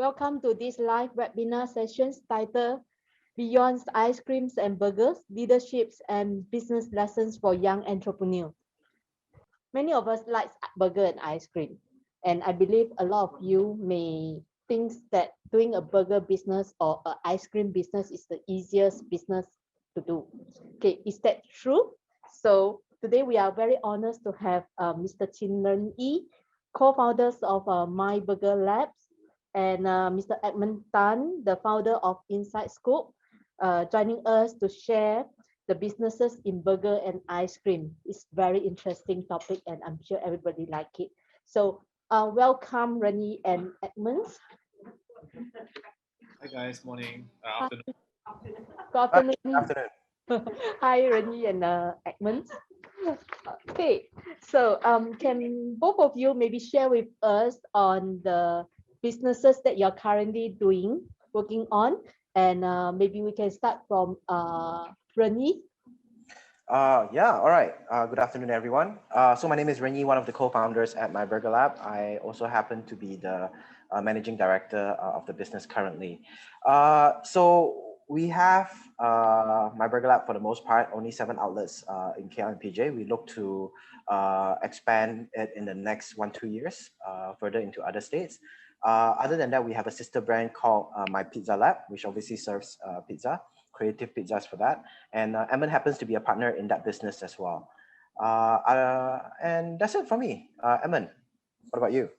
Welcome to this live webinar session titled Beyond Ice Creams and Burgers, Leaderships and Business Lessons for Young Entrepreneurs. Many of us like burger and ice cream, and I believe a lot of you may think that doing a burger business or an ice cream business is the easiest business to do. Okay, is that true? So today we are very honored to have Mr. Chin Ren Yi, co-founders of myBurgerLab, and Mr. Edmund Tan, the founder of Inside Scoop, joining us to share the businesses in burger and ice cream. It's very interesting topic, and I'm sure everybody like it. So welcome, Rennie and Edmund. Hi guys, morning, afternoon. Good afternoon. Afternoon. Hi, Rennie and Edmund. Okay, so can both of you maybe share with us on the businesses that you're currently working on, and maybe we can start from Rennie. Yeah, all right. Good afternoon, everyone. So my name is Ren Yi, one of the co-founders at myBurgerLab. I also happen to be the managing director of the business currently. So we have myBurgerLab for the most part, only 7 outlets in KL and PJ. We look to expand it in the next 1-2 years, further into other states. Other than that, we have a sister brand called myPizzaLab, which obviously serves pizza, creative pizzas for that. And Edmund happens to be a partner in that business as well. And that's it for me. Edmund, what about you?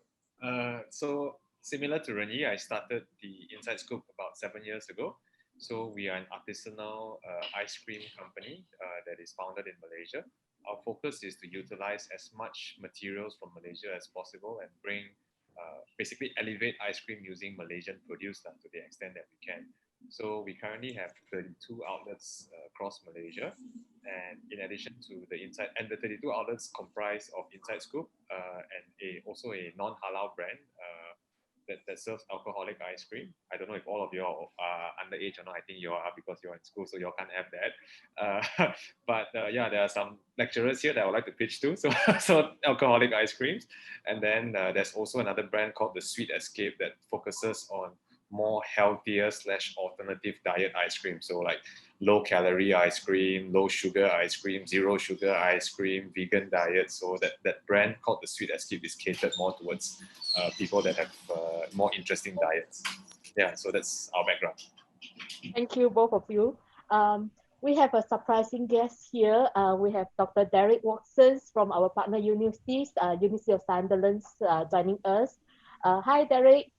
So similar to Rennie, I started the Inside Scoop about 7 years ago. So we are an artisanal ice cream company that is founded in Malaysia. Our focus is to utilize as much materials from Malaysia as possible and bring basically elevate ice cream using Malaysian produce to the extent that we can. So we currently have 32 outlets across Malaysia, and in addition to the the 32 outlets comprise of Inside Scoop and also a non-halal brand that serves alcoholic ice cream. I don't know if all of you are underage or not. I think you are because you're in school, so you all can't have that. But yeah, there are some lecturers here that I would like to pitch to. So alcoholic ice creams. And then there's also another brand called the Sweet Escape that focuses on more healthier / alternative diet ice cream. So like low calorie ice cream, low sugar ice cream, zero sugar ice cream, vegan diet. So that brand called the Sweet Escape is catered more towards people that have more interesting diets. Yeah, so that's our background. Thank you, both of you. We have a surprising guest here. We have Dr. Derek Watson from our partner universities, University of Sunderland, joining us. Hi, Derek.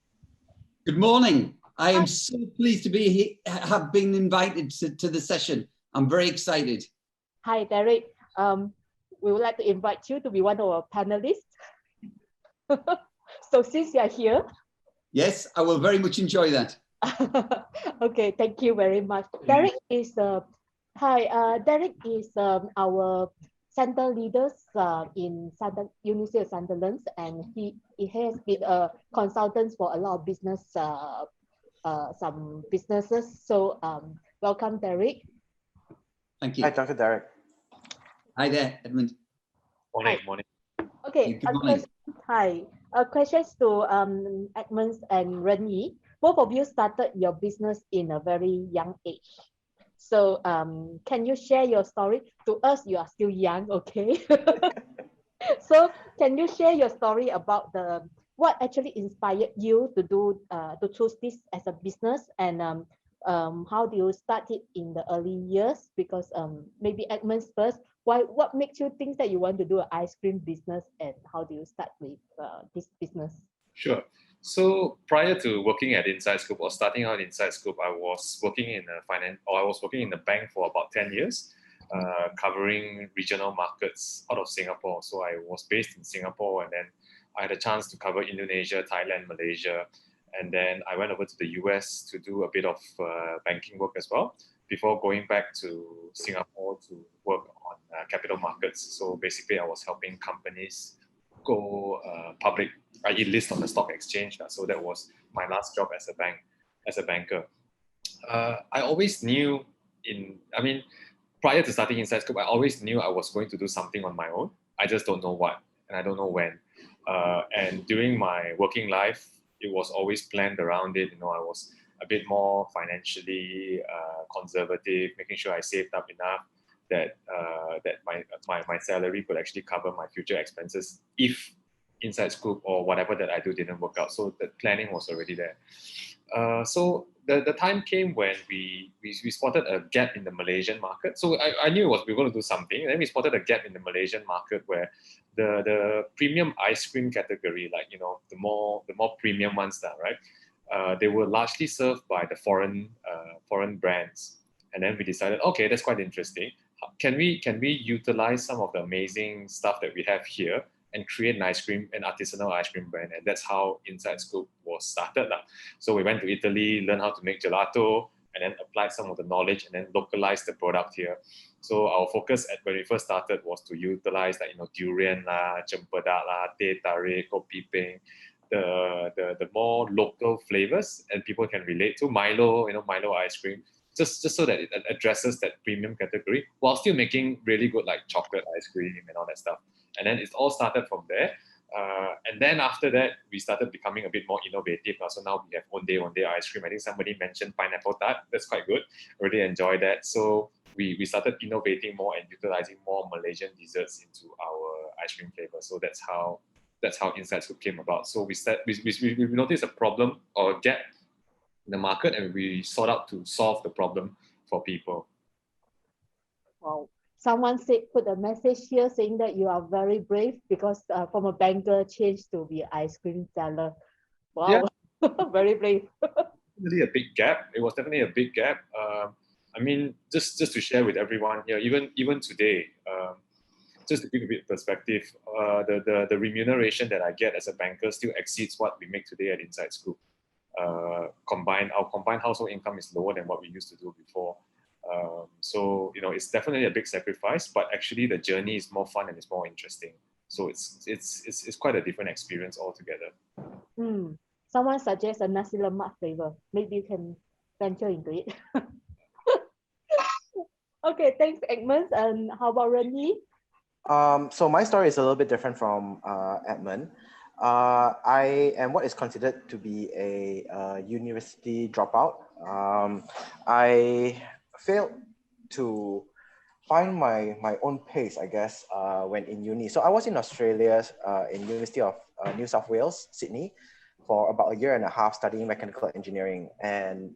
Good morning. I am so pleased to be here, have been invited to the session. I'm very excited. Hi, Derek. We would like to invite you to be one of our panelists. So since you're here. Yes, I will very much enjoy that. Okay, thank you very much. Derek is Derek is our center leaders in University of Sunderland, and he has been a consultant for a lot of business, some businesses. So welcome, Derek. Thank you. Hi, Dr. Derek. Hi there, Edmund. Morning, Hi. morning. Okay, Good morning. Questions to Edmund and Rennie. Both of you started your business in a very young age. So can you share your story? To us, you are still young, okay? So can you share your story about what actually inspired you to choose this as a business, and how do you start it in the early years? Because maybe Edmund first, what makes you think that you want to do an ice cream business, and how do you start with this business? Sure. So prior to working at Inside Scoop or starting out Inside Scoop, I was working in the bank for about 10 years, covering regional markets out of Singapore. So I was based in Singapore, and then I had a chance to cover Indonesia, Thailand, Malaysia, and then I went over to the US to do a bit of banking work as well before going back to Singapore to work on capital markets. So basically, I was helping companies go public, i.e. list on the stock exchange. So that was my last job as a banker. I always knew prior to starting Inside Scoop, I always knew I was going to do something on my own. I just don't know what, and I don't know when. And during my working life, it was always planned around it. I was a bit more financially conservative, making sure I saved up enough that my salary could actually cover my future expenses if inside scoop or whatever that I do didn't work out. So the planning was already there. So the time came when we spotted a gap in the Malaysian market. So I knew we were going to do something. And then we spotted a gap in the Malaysian market where the premium ice cream category, like the more premium ones, right? They were largely served by the foreign brands. And then we decided, okay, that's quite interesting. Can we utilize some of the amazing stuff that we have here and create an artisanal ice cream brand? And that's how Inside Scoop was started. So we went to Italy, learned how to make gelato, and then applied some of the knowledge and then localized the product here. So our focus when we first started was to utilize durian lah, cempedak lah, teh tarik, kopi peng, the more local flavors and people can relate to. Milo, Milo ice cream, just so that it addresses that premium category while still making really good like chocolate ice cream and all that stuff. And then it all started from there. And then after that, we started becoming a bit more innovative. So now we have Onde ice cream. I think somebody mentioned pineapple tart. That's quite good. Really enjoy that. So we started innovating more and utilizing more Malaysian desserts into our ice cream flavor. So that's how Inside Scoop came about. So we noticed a problem or a gap in the market, and we sought out to solve the problem for people. Wow. Someone put a message here saying that you are very brave because from a banker changed to be ice cream seller. Wow, yeah. Very brave. Really a big gap. It was definitely a big gap. I mean, just to share with everyone here, even today, just to give a bit of perspective, the remuneration that I get as a banker still exceeds what we make today at Inside Scoop. Our combined household income is lower than what we used to do before. So it's definitely a big sacrifice, but actually the journey is more fun and it's more interesting. So it's quite a different experience altogether. Someone suggests a nasi lemak flavor. Maybe you can venture into it. Okay, thanks, Edmund. And how about Ren Yi? So my story is a little bit different from Edmund. I am what is considered to be a university dropout. I failed to find my own pace, I guess, when in uni. So I was in Australia, in University of New South Wales, Sydney, for about a year and a half studying mechanical engineering. And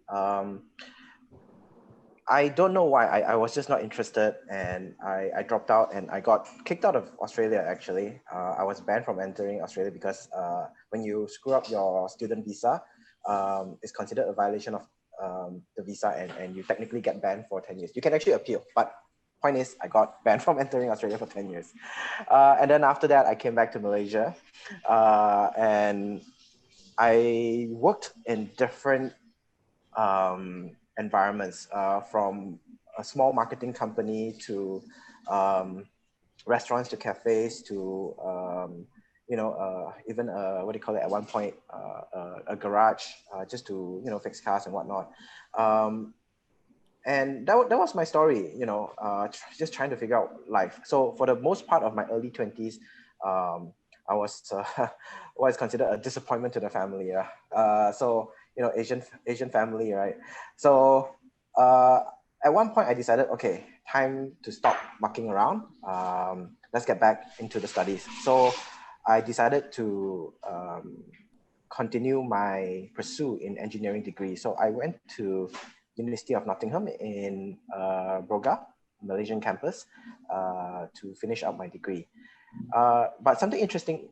I don't know why, I was just not interested, and I dropped out and I got kicked out of Australia, actually. I was banned from entering Australia because when you screw up your student visa, it's considered a violation of the visa, and you technically get banned for 10 years. You can actually appeal, but point is I got banned from entering Australia for 10 years. And then after that, I came back to Malaysia, and I worked in different environments, from a small marketing company to restaurants to cafes to even what do you call it, at one point a garage, just to fix cars and whatnot. And that was my story, just trying to figure out life. So for the most part of my early 20s, I was what is considered a disappointment to the family. So Asian family, right? So at one point I decided, okay, time to stop mucking around. Let's get back into the studies. So I decided to continue my pursuit in engineering degree. So I went to University of Nottingham in Broga, Malaysian campus, to finish up my degree. But something interesting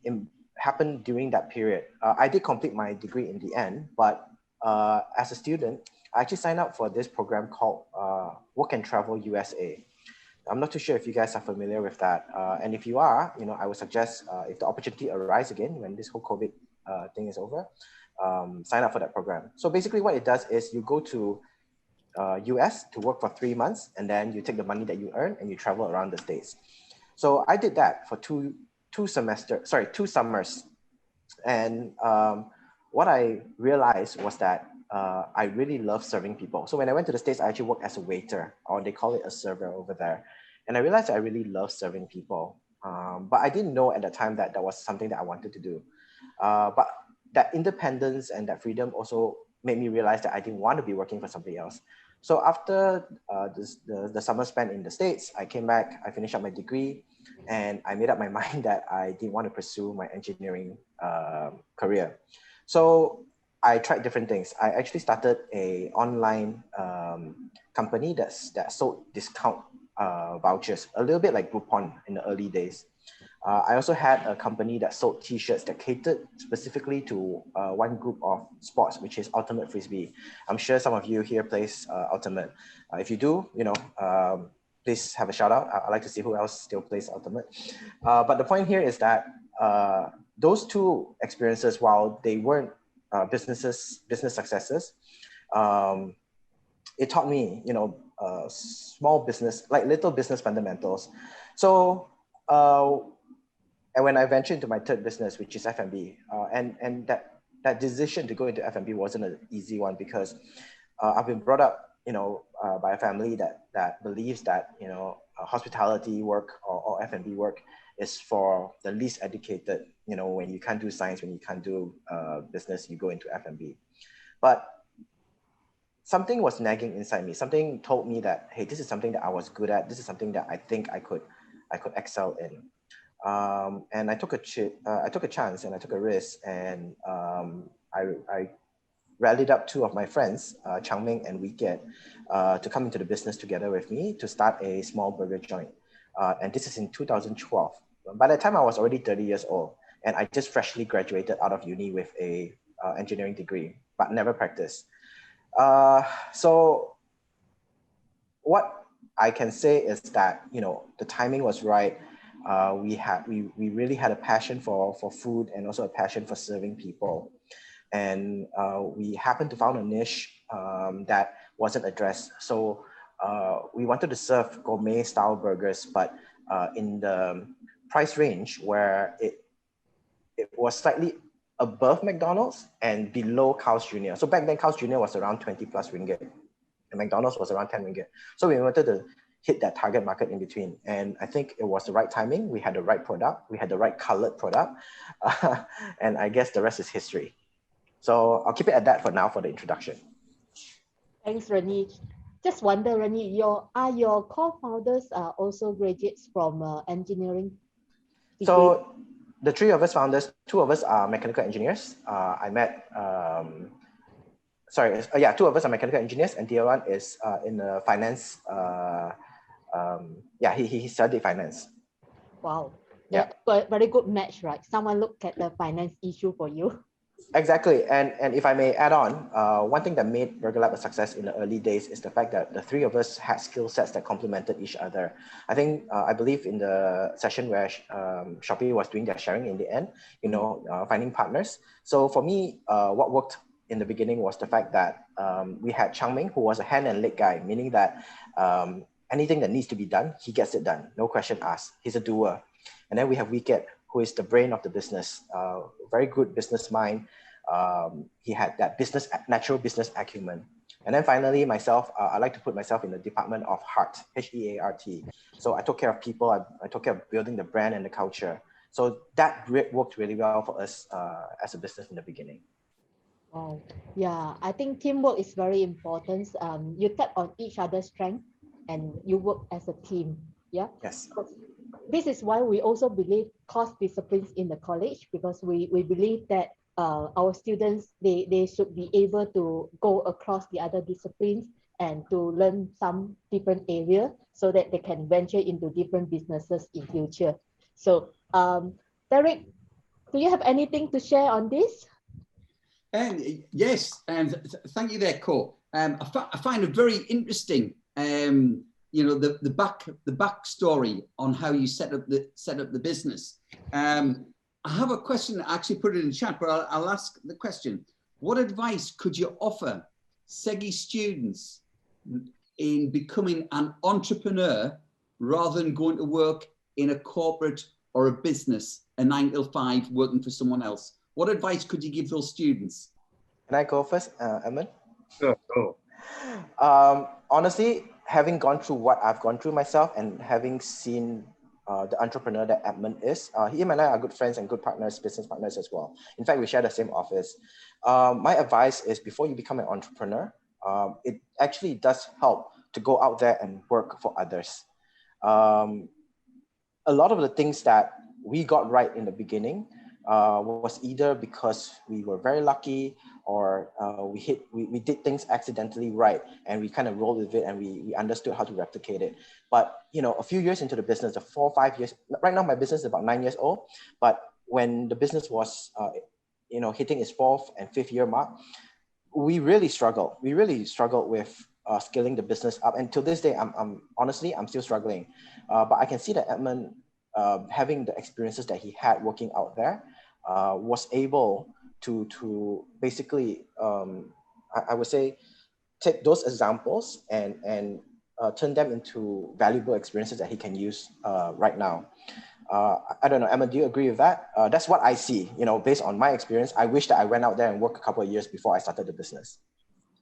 happened during that period. I did complete my degree in the end, but as a student, I actually signed up for this program called Work and Travel USA. I'm not too sure if you guys are familiar with that. And if you are, I would suggest if the opportunity arises again when this whole COVID thing is over, sign up for that program. So basically what it does is you go to US to work for 3 months, and then you take the money that you earn and you travel around the States. So I did that for two summers. And what I realized was that I really love serving people. So when I went to the States, I actually worked as a waiter, or they call it a server over there. And I realized I really love serving people. But I didn't know at the time that that was something that I wanted to do. But that independence and that freedom also made me realize that I didn't want to be working for somebody else. So after the summer spent in the States, I came back, I finished up my degree, and I made up my mind that I didn't want to pursue my engineering career. So I tried different things. I actually started a online company that sold discount vouchers, a little bit like Groupon in the early days. I also had a company that sold T-shirts that catered specifically to one group of sports, which is Ultimate Frisbee. I'm sure some of you here plays Ultimate. If you do, please have a shout out. I'd like to see who else still plays Ultimate. But the point here is that those two experiences, while they weren't business successes, it taught me, small business, like little business fundamentals. So, and when I ventured into my third business, which is F&B, and that decision to go into F&B wasn't an easy one, because I've been brought up, by a family that believes that, hospitality work or F&B work is for the least educated. When you can't do science, when you can't do business, you go into F&B. But something was nagging inside me. Something told me that, hey, this is something that I was good at. This is something that I think I could excel in. And I took a chance and I took a risk, and I rallied up two of my friends, Changming and Wiket, to come into the business together with me to start a small burger joint. And this is in 2012. By that time, I was already 30 years old, and I just freshly graduated out of uni with a engineering degree, but never practiced. So what I can say is that, the timing was right. We really had a passion for food, and also a passion for serving people. And we happened to found a niche that wasn't addressed. So we wanted to serve gourmet style burgers, but in the price range where it was slightly above McDonald's and below Carl's Jr. So back then, Carl's Jr. was around 20 plus ringgit, and McDonald's was around 10 ringgit. So we wanted to hit that target market in between. And I think it was the right timing. We had the right product. We had the right colored product. And I guess the rest is history. So I'll keep it at that for now for the introduction. Thanks, Ren. Just wonder, Ren, are your co-founders also graduates from engineering degree? So the three of us founders, two of us are mechanical engineers. I met, two of us are mechanical engineers, and the other one is in the finance. He studied finance. Wow. Yeah. Very good match, right? Someone look at the finance issue for you. Exactly. And if I may add on, one thing that made BurgerLab a success in the early days is the fact that the three of us had skill sets that complemented each other. I believe in the session where Shopee was doing their sharing in the end, finding partners. So for me, what worked in the beginning was the fact that we had Changming, who was a hand and leg guy, meaning that anything that needs to be done, he gets it done. No question asked. He's a doer. And then we have Wiket, who is the brain of the business, very good business mind. He had that natural business acumen. And then finally, myself, I like to put myself in the department of heart, H-E-A-R-T. So I took care of people. I took care of building the brand and the culture. So that worked really well for us as a business in the beginning. Wow. Yeah, I think teamwork is very important. You tap on each other's strength and you work as a team. Yeah. Yes. This is why we also believe course disciplines in the college, because we believe that our students, they should be able to go across the other disciplines and to learn some different area so that they can venture into different businesses in future. So Derek, do you have anything to share on this? Yes, thank you there, Co. I find it very interesting, the backstory on how you set up the business. I have a question. I actually put it in chat, but I'll ask the question. What advice could you offer SEGi students in becoming an entrepreneur rather than going to work in a corporate or a business, a 9 to 5, working for someone else? What advice could you give those students? Can I go first, Edmund? Sure, go. Honestly, having gone through what I've gone through myself and having seen the entrepreneur that Edmund is. Him and I are good friends and good partners, business partners as well. In fact, we share the same office. My advice is before you become an entrepreneur, it actually does help to go out there and work for others. A lot of the things that we got right in the beginning was either because we were very lucky or we did things accidentally right and we kind of rolled with it and we understood how to replicate it. But a few years into the business, the 4 or 5 years, right now my business is about 9 years old, but when the business was hitting its 4th and 5th year mark, we really struggled. We really struggled with scaling the business up. And till this day, I'm honestly still struggling. But I can see that Edmund, having the experiences that he had working out there, was able to basically, I would say, take those examples and turn them into valuable experiences that he can use right now. I don't know, Emma, do you agree with that? That's what I see, based on my experience. I wish that I went out there and worked a couple of years before I started the business.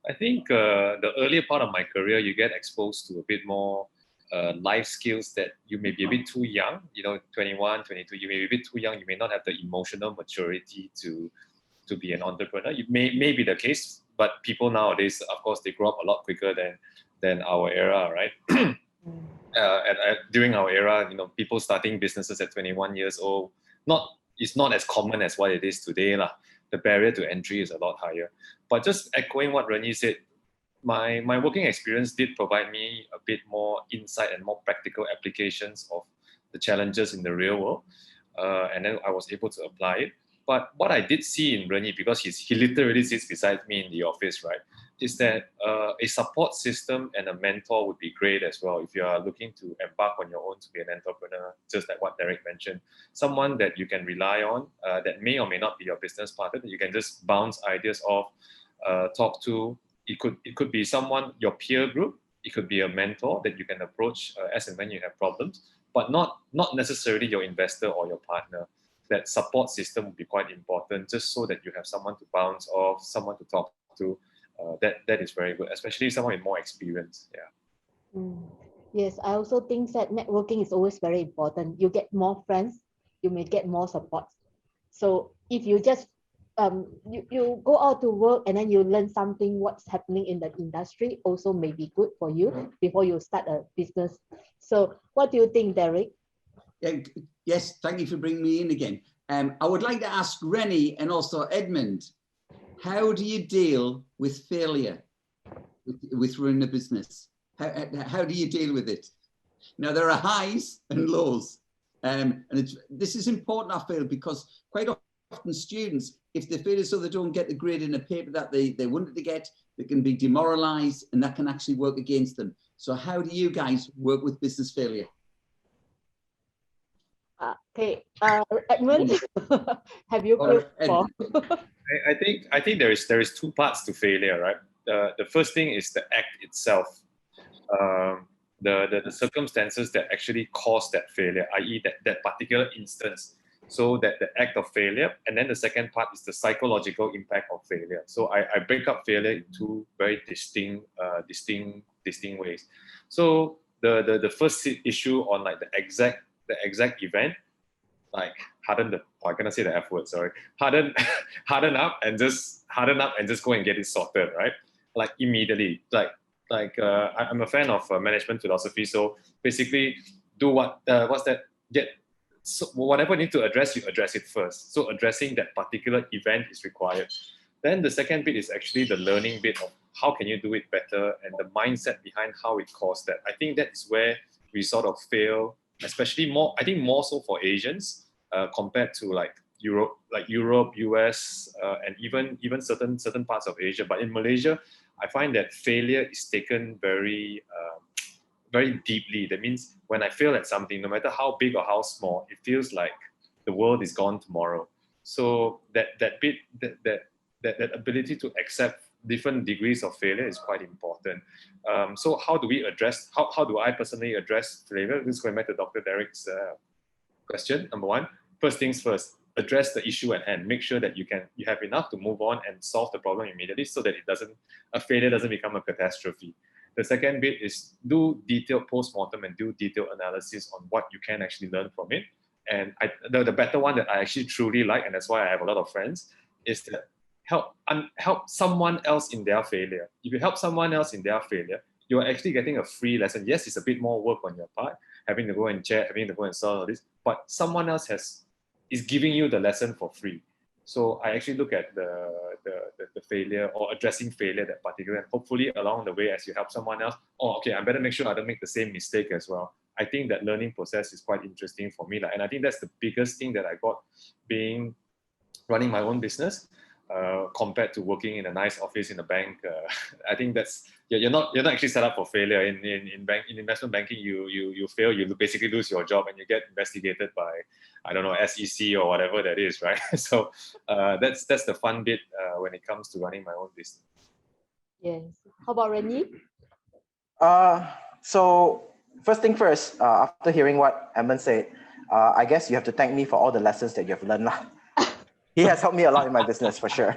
I think the earlier part of my career, you get exposed to a bit more life skills that you may be a bit too young, 21, 22, you may be a bit too young. You may not have the emotional maturity to be an entrepreneur. It may be the case, but people nowadays, of course, they grow up a lot quicker than our era, right? During our era, people starting businesses at 21 years old, it's not as common as what it is today. The barrier to entry is a lot higher. But just echoing what Ren Yi said, my working experience did provide me a bit more insight and more practical applications of the challenges in the real world. And then I was able to apply it. But what I did see in Ren Yi, because he literally sits beside me in the office, right, is that a support system and a mentor would be great as well if you are looking to embark on your own to be an entrepreneur, just like what Derek mentioned. Someone that you can rely on, that may or may not be your business partner, that you can just bounce ideas off, talk to. It could be someone, your peer group. It could be a mentor that you can approach as and when you have problems, but not necessarily your investor or your partner. That support system would be quite important, just so that you have someone to bounce off, someone to talk to. That is very good, especially someone with more experience. Yeah. Yes, I also think that networking is always very important. You get more friends, you may get more support. So if you just you go out to work and then you learn something what's happening in the industry, also may be good for you before you start a business. So what do you think, Derek? Yes, thank you for bringing me in again. I would like to ask Rennie and also Edmund, how do you deal with failure with running a business? How do you deal with it? Now, there are highs and lows. And this is important, I feel, because quite often students, if they fail so they don't get the grade in a paper that they wanted to get, they can be demoralized and that can actually work against them. So how do you guys work with business failure? Okay, Edmund, have you failed before? I think there is 2 parts to failure, right? The first thing is the act itself, the circumstances that actually cause that failure, i.e. that particular instance. So that the act of failure, and then the second part is the psychological impact of failure. So I break up failure in 2 very distinct ways. So the first issue on like the exact event, like I'm gonna say the F word, sorry. Harden up and just go and get it sorted, right? Like immediately. Like I'm a fan of management philosophy. So basically, do whatever you need to address, you address it first. So addressing that particular event is required. Then the second bit is actually the learning bit of how can you do it better and the mindset behind how it caused that. I think that is where we sort of fail, especially more so for Asians compared to like Europe, US, and even certain parts of Asia. But in Malaysia, I find that failure is taken very very deeply. That means when I fail at something, no matter how big or how small, it feels like the world is gone tomorrow. So that ability to accept different degrees of failure is quite important. So how do we address? How do I personally address failure? This is going back to Dr. Derek's question. Number 1, first things first. Address the issue at hand. Make sure that you have enough to move on and solve the problem immediately, so that a failure doesn't become a catastrophe. The second bit is do detailed post-mortem and do detailed analysis on what you can actually learn from it. And the better one that I actually truly like, and that's why I have a lot of friends, is that help someone else in their failure. If you help someone else in their failure, you're actually getting a free lesson. Yes, it's a bit more work on your part, having to go and chat, having to go and solve all this, but someone else is giving you the lesson for free. So I actually look at the failure or addressing failure that particular, and hopefully along the way as you help someone else, oh, okay, I better make sure I don't make the same mistake as well. I think that learning process is quite interesting for me. And I think that's the biggest thing that I got running my own business. Compared to working in a nice office in a bank, I think that's you're not actually set up for failure. In investment banking, you fail, you basically lose your job, and you get investigated by, I don't know, SEC or whatever that is, right? So that's the fun bit when it comes to running my own business. Yes. How about Ren Yi? So first thing first, after hearing what Edmund said, I guess you have to thank me for all the lessons that you have learned. He has helped me a lot in my business for sure.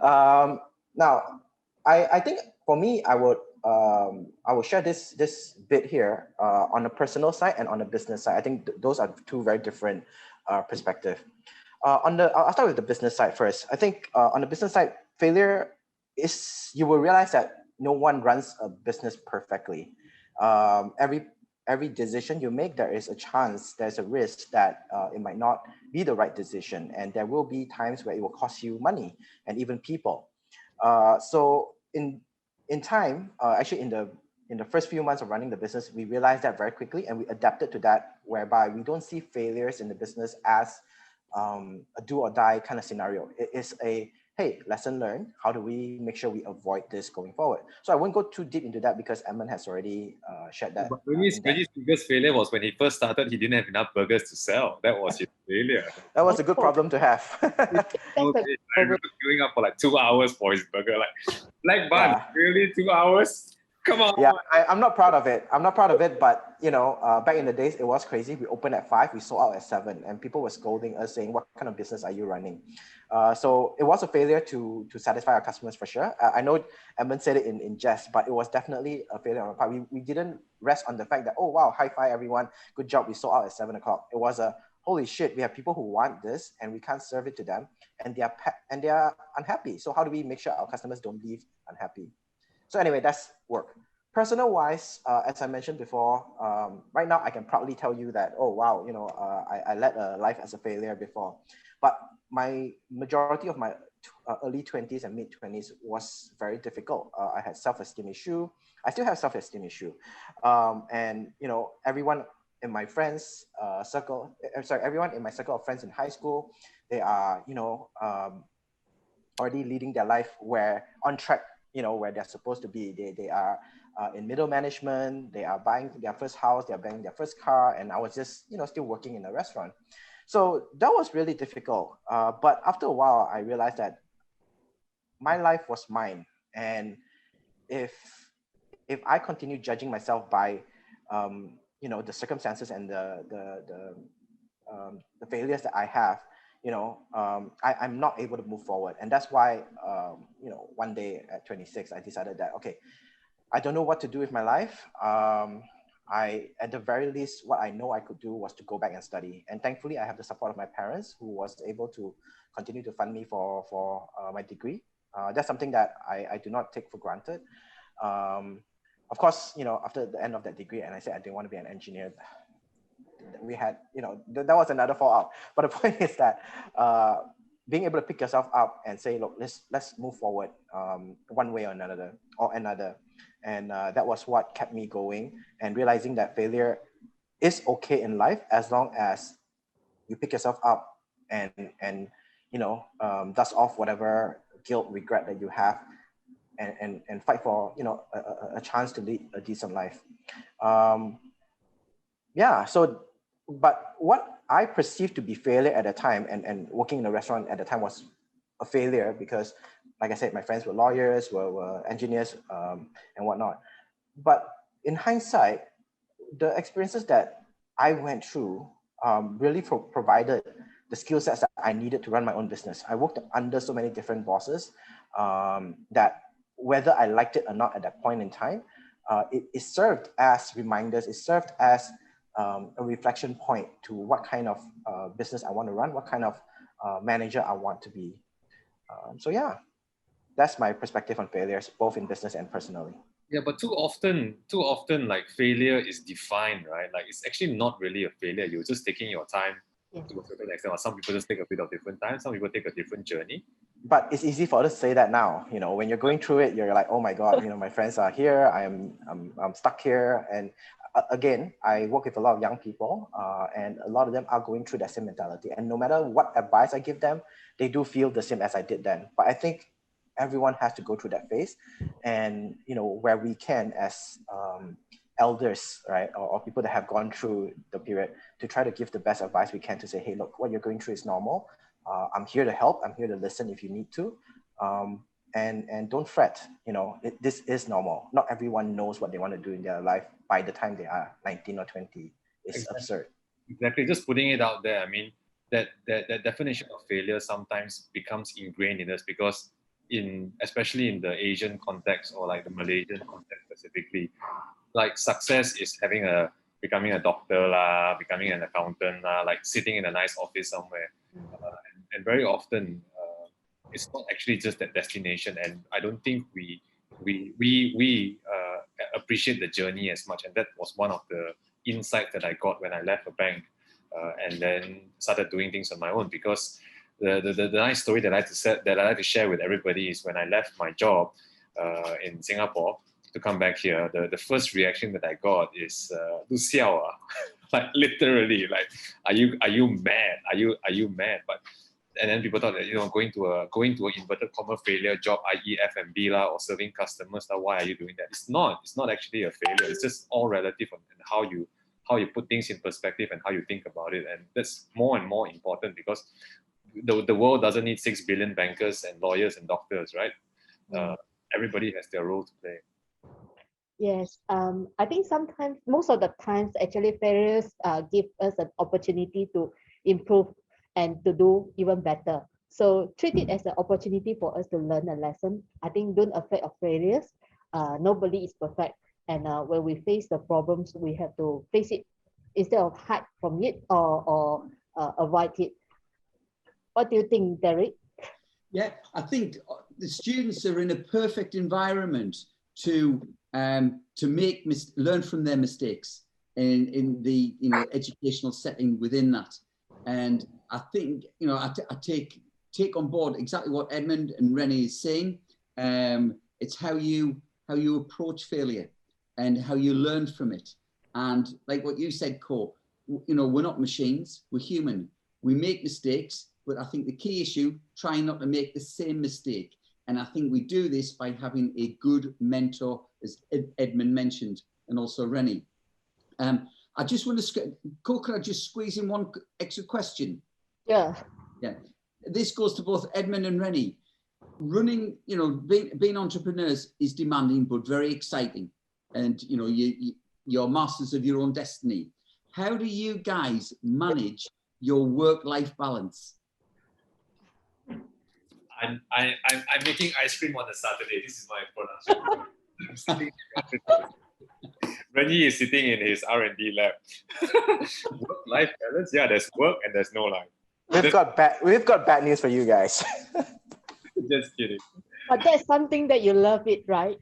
Now, I think for me, I would share this bit here on the personal side and on the business side. I think those are two very different perspectives. I'll start with the business side first. I think on the business side, failure is, you will realize that no one runs a business perfectly. Every decision you make, there is a chance, there's a risk that it might not be the right decision, and there will be times where it will cost you money and even people. So in time, actually in the first few months of running the business, we realized that very quickly, and we adapted to that, whereby we don't see failures in the business as a do or die kind of scenario. It is a, hey, lesson learned. How do we make sure we avoid this going forward? So I won't go too deep into that because Edmund has already shared that. But Renyi's biggest failure was when he first started, he didn't have enough burgers to sell. That was his failure. That was a good problem to have. I remember queuing up for like 2 hours for his burger. Like, black bun, really 2 hours? Come on. Yeah, I'm not proud of it. I'm not proud of it, but you know, back in the days, it was crazy. We opened at 5, we sold out at 7, and people were scolding us, saying, "What kind of business are you running?" So it was a failure to satisfy our customers for sure. I know Edmund said it in jest, but it was definitely a failure on our part. We didn't rest on the fact that, oh wow, high five everyone, good job, we sold out at 7 o'clock. It was a, holy shit, we have people who want this and we can't serve it to them, and they are unhappy. So how do we make sure our customers don't leave unhappy? So anyway, that's work. Personal wise, as I mentioned before, right now I can proudly tell you that, oh wow, you know, I led a life as a failure before, but my majority of my early 20s and mid 20s was very difficult. I had self-esteem issue. I still have self-esteem issue, and you know, everyone in my friends circle, everyone in my circle of friends in high school, they are, you know, already leading their life where on track, you know, where they're supposed to be. They are in middle management, they are buying their first house, they're buying their first car, and I was just, you know, still working in a restaurant. So that was really difficult. But after a while, I realized that my life was mine. And if I continue judging myself by, you know, the circumstances and the failures that I have, you know, I'm not able to move forward. And that's why, you know, one day at 26, I decided that, okay, I don't know what to do with my life. At the very least, what I know I could do was to go back and study. And thankfully, I have the support of my parents, who was able to continue to fund me for my degree. That's something that I do not take for granted. Of course, you know, after the end of that degree, and I said I didn't want to be an engineer, we had, you know, that was another fallout. But the point is that being able to pick yourself up and say, look, let's move forward one way or another. And that was what kept me going, and realizing that failure is okay in life as long as you pick yourself up and you know, dust off whatever guilt, regret that you have, and fight for, you know, a chance to lead a decent life. Yeah, so, but what I perceived to be failure at the time, and working in a restaurant at the time was a failure because, like I said, my friends were lawyers, were engineers, and whatnot. But in hindsight, the experiences that I went through really provided the skill sets that I needed to run my own business. I worked under so many different bosses that whether I liked it or not at that point in time, it served as reminders, it served as a reflection point to what kind of business I want to run, what kind of manager I want to be. So yeah, that's my perspective on failures, both in business and personally. Yeah, but too often, like failure is defined, right? Like it's actually not really a failure. You're just taking your time to a certain extent. Or some people just take a bit of different time. Some people take a different journey. But it's easy for us to say that now. You know, when you're going through it, you're like, oh my God, you know, my friends are here. I'm stuck here. And again, I work with a lot of young people, and a lot of them are going through that same mentality. And no matter what advice I give them, they do feel the same as I did then. But I think everyone has to go through that phase, and you know, where we can, as elders, right, or people that have gone through the period, to try to give the best advice we can, to say, hey, look, what you're going through is normal. I'm here to help. I'm here to listen if you need to, and don't fret. You know, this is normal. Not everyone knows what they want to do in their life by the time they are 19 or 20. It's absurd. Exactly. Just putting it out there. I mean, that definition of failure sometimes becomes ingrained in us because especially in the Asian context or like the Malaysian context specifically, like success is becoming a doctor lah, becoming an accountant lah, like sitting in a nice office somewhere. And very often it's not actually just that destination, and I don't think we appreciate the journey as much. And that was one of the insights that I got when I left a bank and then started doing things on my own. Because the nice story that I like to share with everybody is when I left my job in Singapore to come back here, the first reaction that I got is "Du xiao ah," like literally, like are you mad? Are you mad? And then people thought that, you know, going to an inverted comma failure job, i.e. F&B lah, or serving customers lah, why are you doing that? It's not actually a failure. It's just all relative on how you put things in perspective and how you think about it. And that's more and more important because the world doesn't need 6 billion bankers and lawyers and doctors, right? Everybody has their role to play. Yes, I think sometimes, most of the times, actually failures give us an opportunity to improve and to do even better. So treat it as an opportunity for us to learn a lesson. I think don't afraid of failures. Nobody is perfect. And when we face the problems, we have to face it instead of hide from it or avoid it. What do you think, Derek? Yeah, I think the students are in a perfect environment to learn from their mistakes in the educational setting within that. And I think, you know, I take on board exactly what Edmund and Rennie is saying. It's how you approach failure and how you learn from it. And like what you said, Ko, you know, we're not machines, we're human. We make mistakes, but I think the key issue, trying not to make the same mistake. And I think we do this by having a good mentor, as Edmund mentioned, and also Rennie. I just want to, Ko, could I just squeeze in one extra question? Yeah. Yeah. This goes to both Edmund and Rennie. Running, you know, being entrepreneurs is demanding, but very exciting. And, you know, you're masters of your own destiny. How do you guys manage your work-life balance? I'm making ice cream on a Saturday. This is my production. Renyi is sitting in his R&D lab. Work-life balance? Yeah, there's work and there's no life. We've got bad news for you guys. Just kidding. But that's something that you love it, right?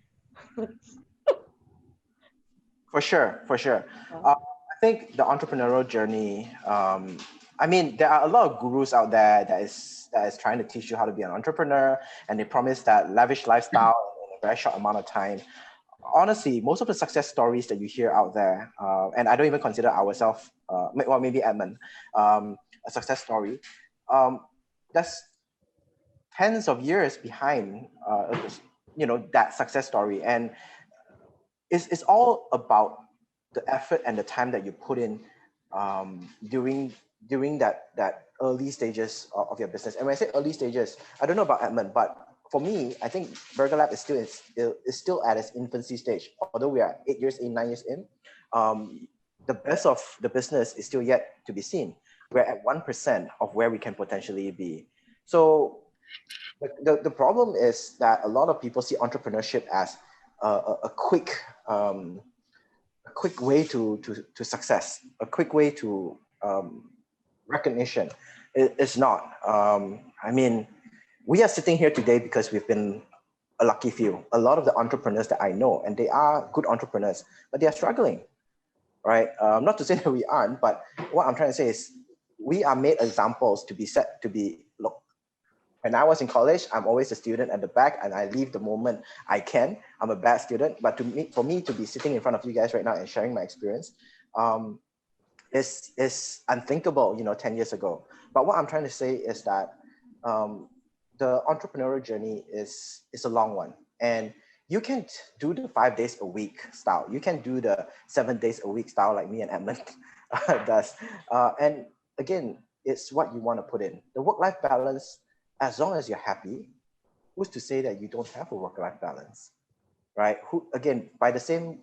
For sure. I think the entrepreneurial journey, I mean, there are a lot of gurus out there that is trying to teach you how to be an entrepreneur, and they promise that lavish lifestyle in a very short amount of time. Honestly, most of the success stories that you hear out there, and I don't even consider ourselves, well, maybe Edmund, a success story, that's tens of years behind, you know, that success story. And it's all about the effort and the time that you put in during that early stages of your business. And when I say early stages, I don't know about Edmund, but for me, I think BurgerLab is still at its infancy stage. Although we are 9 years in, the best of the business is still yet to be seen. We're at 1% of where we can potentially be. So The problem is that a lot of people see entrepreneurship as a quick way to success, a quick way to recognition. It's not. I mean, we are sitting here today because we've been a lucky few. A lot of the entrepreneurs that I know, and they are good entrepreneurs, but they are struggling, right? Not to say that we aren't, but what I'm trying to say is we are made examples to be set to be, look, when I was in college, I'm always a student at the back and I leave the moment I can. I'm a bad student, but for me to be sitting in front of you guys right now and sharing my experience is unthinkable, 10 years ago. But what I'm trying to say is that the entrepreneurial journey is a long one. And you can do the 5 days a week style. You can do the 7 days a week style like me and Edmund does. And again, it's what you want to put in. The work-life balance, as long as you're happy, who's to say that you don't have a work-life balance, right? Who, again, by the same,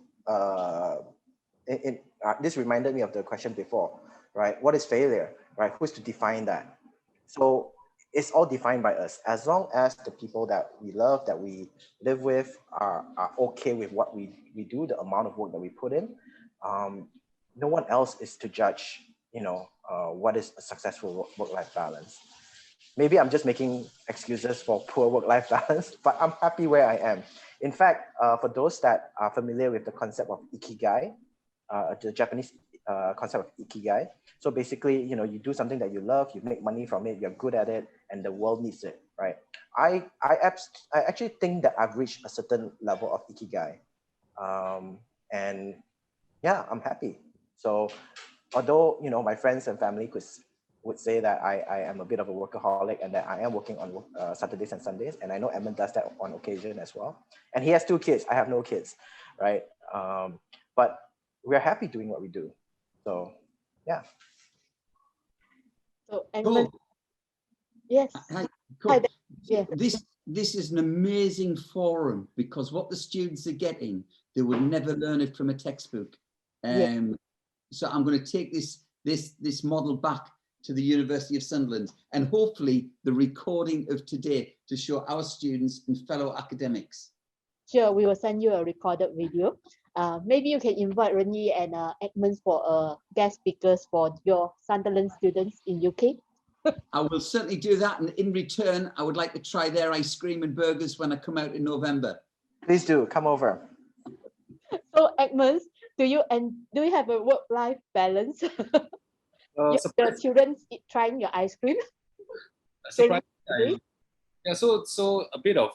this reminded me of the question before, right? What is failure, right? Who's to define that? So it's all defined by us. As long as the people that we love, that we live with are okay with what we do, the amount of work that we put in, no one else is to judge, what is a successful work-life balance. Maybe I'm just making excuses for poor work-life balance, but I'm happy where I am. In fact, for those that are familiar with the concept of ikigai, the Japanese concept of ikigai. So basically, you do something that you love, you make money from it, you're good at it, and the world needs it, right? I actually think that I've reached a certain level of ikigai. And yeah, I'm happy. So although, my friends and family would say that I am a bit of a workaholic and that I am working on Saturdays and Sundays. And I know Edmund does that on occasion as well. And he has 2 kids. I have no kids, right? But we're happy doing what we do. So, yeah. So, Edmund, Cool. yes. Cool. Hi, yeah. This is an amazing forum because what the students are getting, they would never learn it from a textbook. So I'm going to take this model back to the University of Sunderland and hopefully the recording of today to show our students and fellow academics. Sure, we will send you a recorded video. Maybe you can invite Ren Yi and Edmund for guest speakers for your Sunderland students in UK. I will certainly do that. And in return, I would like to try their ice cream and burgers when I come out in November. Please do, come over. So Edmund, do you have a work-life balance? The children trying your ice cream? Yeah, so a bit of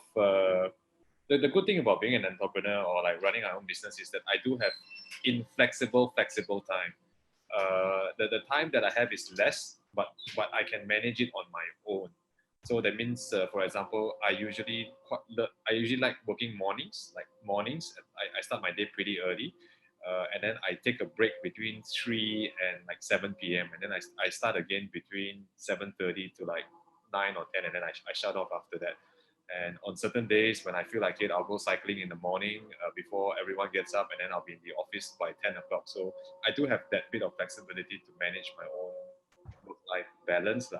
the good thing about being an entrepreneur or like running our own business is that I do have flexible time. The time that I have is less, but I can manage it on my own. So that means, for example, I usually like working mornings. I start my day pretty early, and then I take a break between 3 and like 7 p.m. and then I start again between 7:30 to like 9 or 10, and then I shut off after that. And on certain days when I feel like it, I'll go cycling in the morning before everyone gets up, and then I'll be in the office by 10 o'clock. So I do have that bit of flexibility to manage my own work-life balance.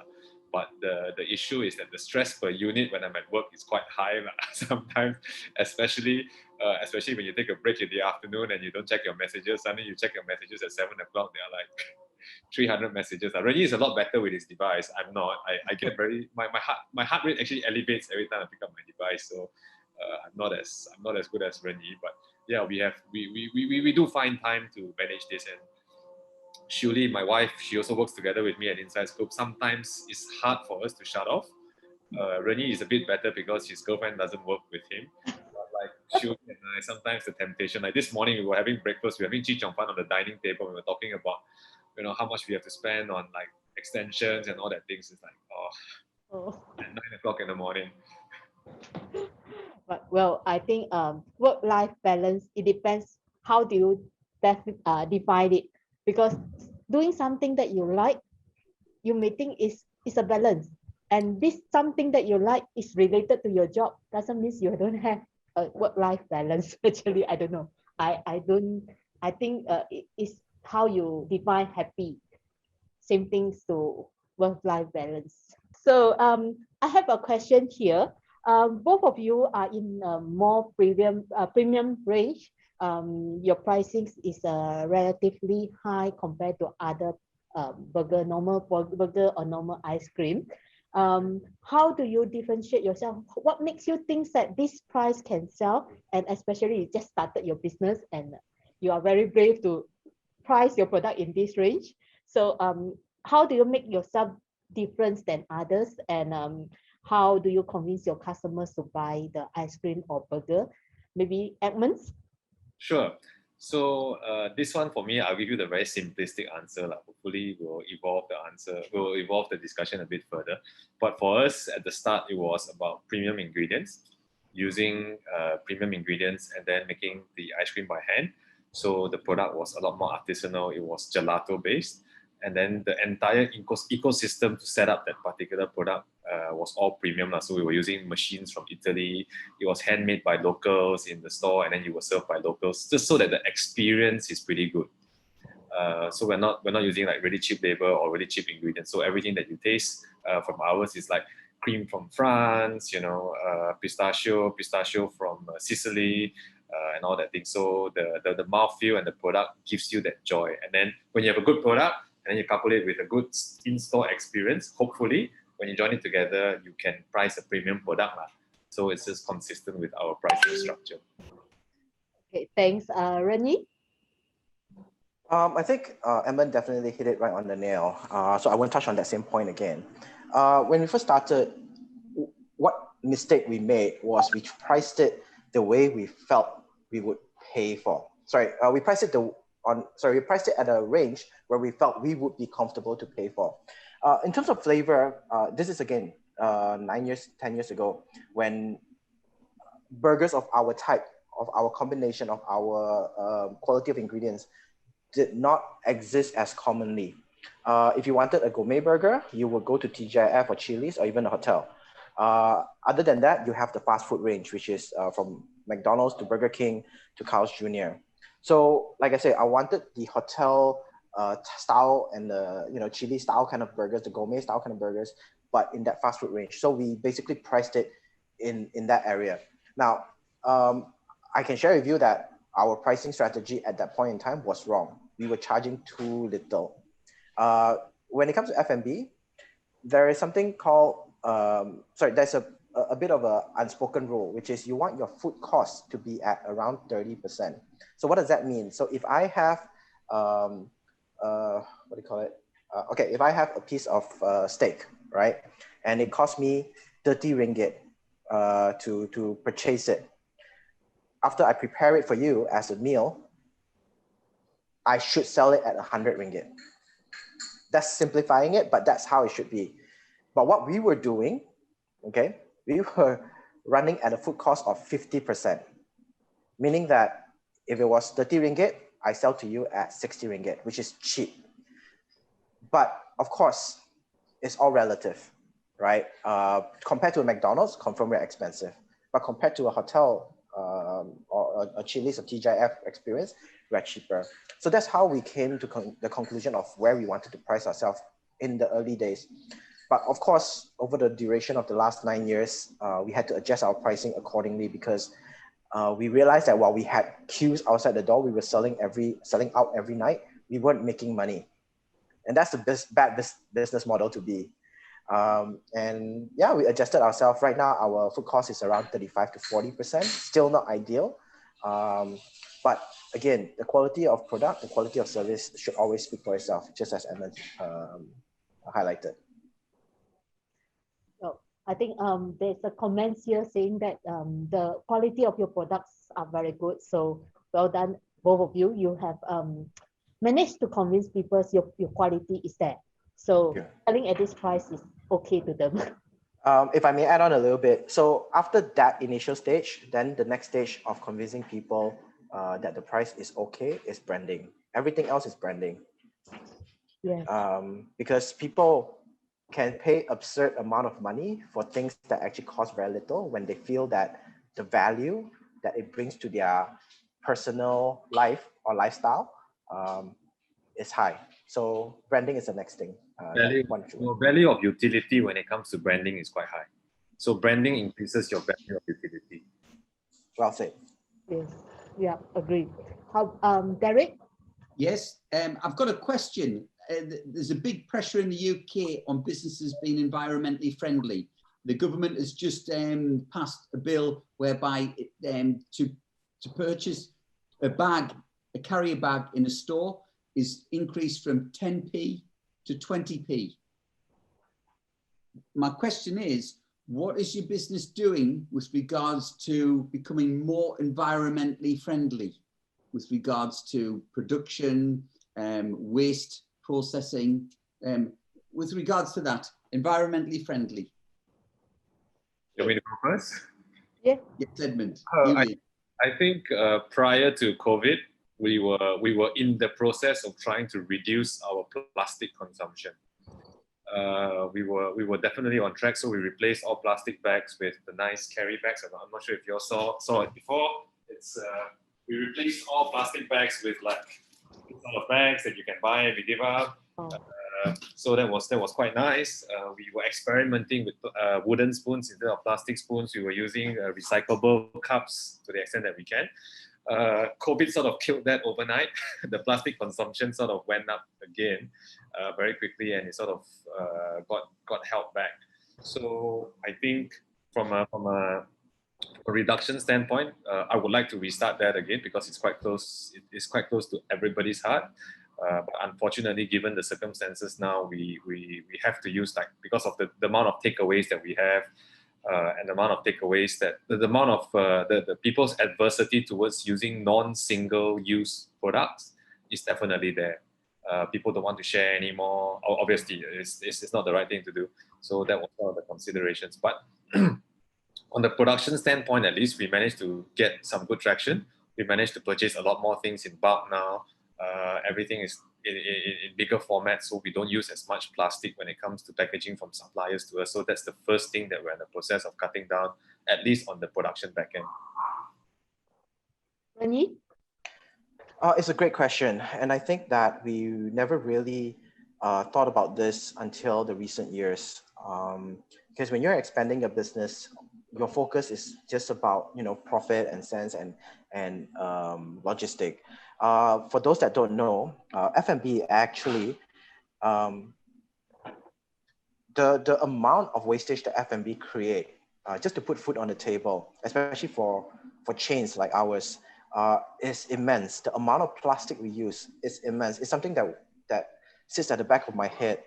But the issue is that the stress per unit when I'm at work is quite high sometimes, especially when you take a break in the afternoon and you don't check your messages. Suddenly you check your messages at 7 o'clock, they are like 300 messages. Renyi is a lot better with his device. I'm not. I get very my heart rate actually elevates every time I pick up my device. So I'm not as good as Renyi. But yeah, we do find time to manage this. And Shuli, my wife, she also works together with me at Inside Scoop. Sometimes it's hard for us to shut off. Renyi is a bit better because his girlfriend doesn't work with him. But like Shuli and I, sometimes the temptation. Like this morning, we were having breakfast. We were having chi chong fan on the dining table. We were talking about, how much we have to spend on like extensions and all that things. It's like, at 9 o'clock in the morning. But well, I think work-life balance, it depends how do you define it. Because doing something that you like, you may think is a balance. And this something that you like is related to your job doesn't mean you don't have a work-life balance. Actually, I don't know. I think it is how you define happy. Same things to work-life balance. So I have a question here. Both of you are in a more premium range. Your pricing is relatively high compared to other normal burger or normal ice cream. How do you differentiate yourself? What makes you think that this price can sell? And especially you just started your business and you are very brave to price your product in this range. So how do you make yourself different than others? And how do you convince your customers to buy the ice cream or burger? Maybe Edmund? Sure. So this one for me, I'll give you the very simplistic answer. Hopefully we'll evolve the answer, we'll evolve the discussion a bit further. But for us at the start, it was about premium ingredients, using premium ingredients and then making the ice cream by hand. So the product was a lot more artisanal. It was gelato based. And then the entire ecosystem to set up that particular product was all premium. So we were using machines from Italy. It was handmade by locals in the store, and then you were served by locals, just so that the experience is pretty good. So we're not using like really cheap labor or really cheap ingredients. So everything that you taste from ours is like cream from France, pistachio from Sicily, and all that thing. So the mouthfeel and the product gives you that joy. And then when you have a good product, and then you couple it with a good in-store experience, hopefully, when you join it together, you can price a premium product. So it's just consistent with our pricing structure. Okay, thanks. Ren Yi? I think Edmund definitely hit it right on the nail. So I won't touch on that same point again. When we first started, what mistake we made was we priced it the way we felt we would pay for. We priced it at a range where we felt we would be comfortable to pay for. In terms of flavor, this is again 10 years ago, when burgers of our type, of our combination, of our quality of ingredients did not exist as commonly. If you wanted a gourmet burger, you would go to TGIF or Chili's or even a hotel. Other than that, you have the fast food range, which is from McDonald's to Burger King to Carl's Jr. So, like I said, I wanted the hotel style and the chili style kind of burgers, the gourmet style kind of burgers, but in that fast food range. So we basically priced it in that area. Now, I can share with you that our pricing strategy at that point in time was wrong. We were charging too little. When it comes to F&B, there is something called, there's a bit of an unspoken rule, which is you want your food costs to be at around 30%. So what does that mean? So if I have, if I have a piece of steak, right, and it costs me 30 ringgit to purchase it, after I prepare it for you as a meal, I should sell it at 100 ringgit. That's simplifying it, but that's how it should be. But what we were doing, okay, we were running at a food cost of 50%, meaning that if it was 30 ringgit, I sell to you at 60 ringgit, which is cheap. But of course, it's all relative, right? Compared to a McDonald's, confirm we're expensive. But compared to a hotel or a Chili's or TGIF experience, we're cheaper. So that's how we came to the conclusion of where we wanted to price ourselves in the early days. But of course, over the duration of the last 9 years, we had to adjust our pricing accordingly, because we realized that while we had queues outside the door, we were selling out every night. We weren't making money. And that's the bad business model to be. And yeah, we adjusted ourselves. Right now, our food cost is around 35 to 40%, still not ideal. But again, the quality of product, the quality of service should always speak for itself, just as Edmund highlighted. So I think there's a comment here saying that the quality of your products are very good. So well done, both of you. You have managed to convince people your quality is there. So selling at this price is okay to them. If I may add on a little bit. So after that initial stage, then the next stage of convincing people that the price is okay is branding. Everything else is branding. Yes. Because people can pay absurd amount of money for things that actually cost very little when they feel that the value that it brings to their personal life or lifestyle is high. So branding is the next thing. Value of utility when it comes to branding is quite high. So branding increases your value of utility. Well said. Yes. Yeah, agree. How, Derek? Yes, I've got a question. There's a big pressure in the UK on businesses being environmentally friendly. The government has just passed a bill whereby to purchase a carrier bag in a store is increased from 10p to 20p. My question is, what is your business doing with regards to becoming more environmentally friendly with regards to production, waste processing, with regards to that, environmentally friendly? You want me to go first? Yeah. Yes, Edmund. I think prior to COVID, we were in the process of trying to reduce our plastic consumption. We were definitely on track, so we replaced all plastic bags with the nice carry bags. I'm not sure if you all saw it before. It's we replaced all plastic bags with like sort of bags that you can buy and we give out. So that was quite nice. We were experimenting with wooden spoons instead of plastic spoons. We were using recyclable cups to the extent that we can. COVID sort of killed that overnight. The plastic consumption sort of went up again very quickly, and it sort of got held back. So I think from a reduction standpoint, I would like to restart that again because it's quite close. It's quite close to everybody's heart. But unfortunately, given the circumstances now, we have to use, like, because of the amount of takeaways that we have, and the amount of takeaways that the amount of the people's adversity towards using non-single use products is definitely there. People don't want to share anymore. Obviously, it's not the right thing to do. So that was one of the considerations. But on the production standpoint, at least, we managed to get some good traction. We managed to purchase a lot more things in bulk now. Everything is in bigger formats, so we don't use as much plastic when it comes to packaging from suppliers to us. So that's the first thing that we're in the process of cutting down, at least on the production backend. Ren Yi? It's a great question. And I think that we never really thought about this until the recent years. Because when you're expanding your business, your focus is just about, profit and cents and logistic. For those that don't know, F&B actually, the amount of wastage that F&B create just to put food on the table, especially for chains like ours, is immense. The amount of plastic we use is immense. It's something that sits at the back of my head,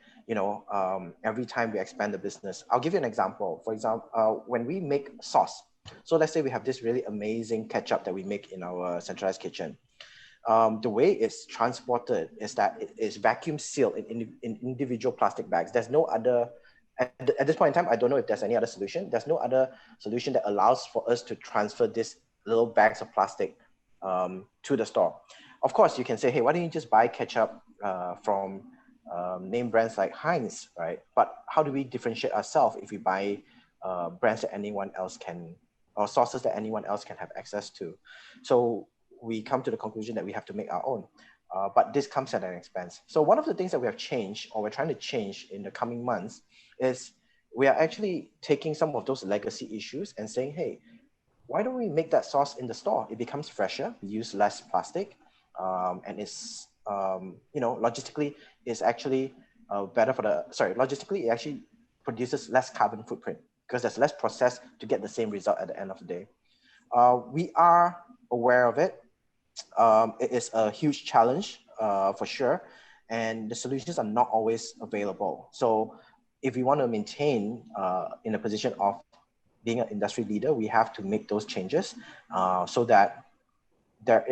every time we expand the business. I'll give you an example. For example, when we make sauce, so let's say we have this really amazing ketchup that we make in our centralized kitchen. The way it's transported is that it is vacuum sealed in individual plastic bags. There's no other, at this point in time, I don't know if there's any other solution. There's no other solution that allows for us to transfer these little bags of plastic to the store. Of course, you can say, hey, why don't you just buy ketchup from name brands like Heinz, right? But how do we differentiate ourselves if we buy brands that anyone else can, or sources that anyone else can have access to? So we come to the conclusion that we have to make our own, but this comes at an expense. So one of the things that we have changed, or we're trying to change in the coming months, is we are actually taking some of those legacy issues and saying, hey, why don't we make that sauce in the store? It becomes fresher, we use less plastic, and it's, logistically, it's actually better for logistically, it actually produces less carbon footprint because there's less process to get the same result at the end of the day. We are aware of it. It is a huge challenge for sure, and the solutions are not always available. So if we want to maintain in a position of being an industry leader, we have to make those changes so that there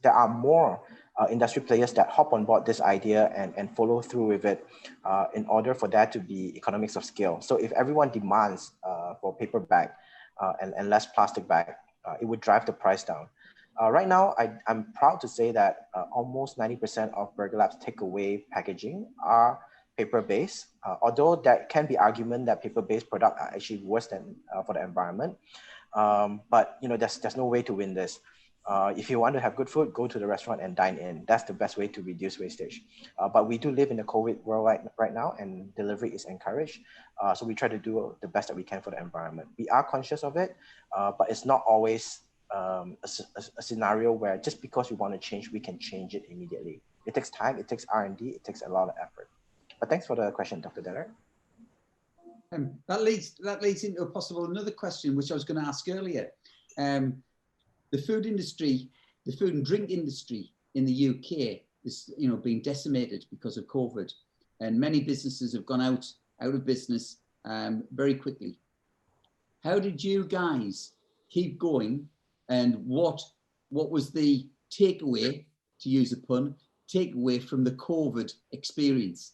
are more industry players that hop on board this idea and follow through with it in order for that to be economics of scale. So if everyone demands for paper bag and less plastic bag, it would drive the price down. Right now, I'm proud to say that almost 90% of BurgerLab's takeaway packaging are paper-based, although there can be argument that paper-based products are actually worse than for the environment. But there's no way to win this. If you want to have good food, go to the restaurant and dine in. That's the best way to reduce wastage. But we do live in a COVID world right now, and delivery is encouraged. So we try to do the best that we can for the environment. We are conscious of it, but it's not always a scenario where just because we want to change, we can change it immediately. It takes time, it takes R&D, it takes a lot of effort. But thanks for the question, Dr. Derek. That leads into a possible another question, which I was going to ask earlier. The food industry, the food and drink industry in the UK is, being decimated because of COVID, and many businesses have gone out of business very quickly. How did you guys keep going, and what was the takeaway, to use a pun, takeaway from the COVID experience?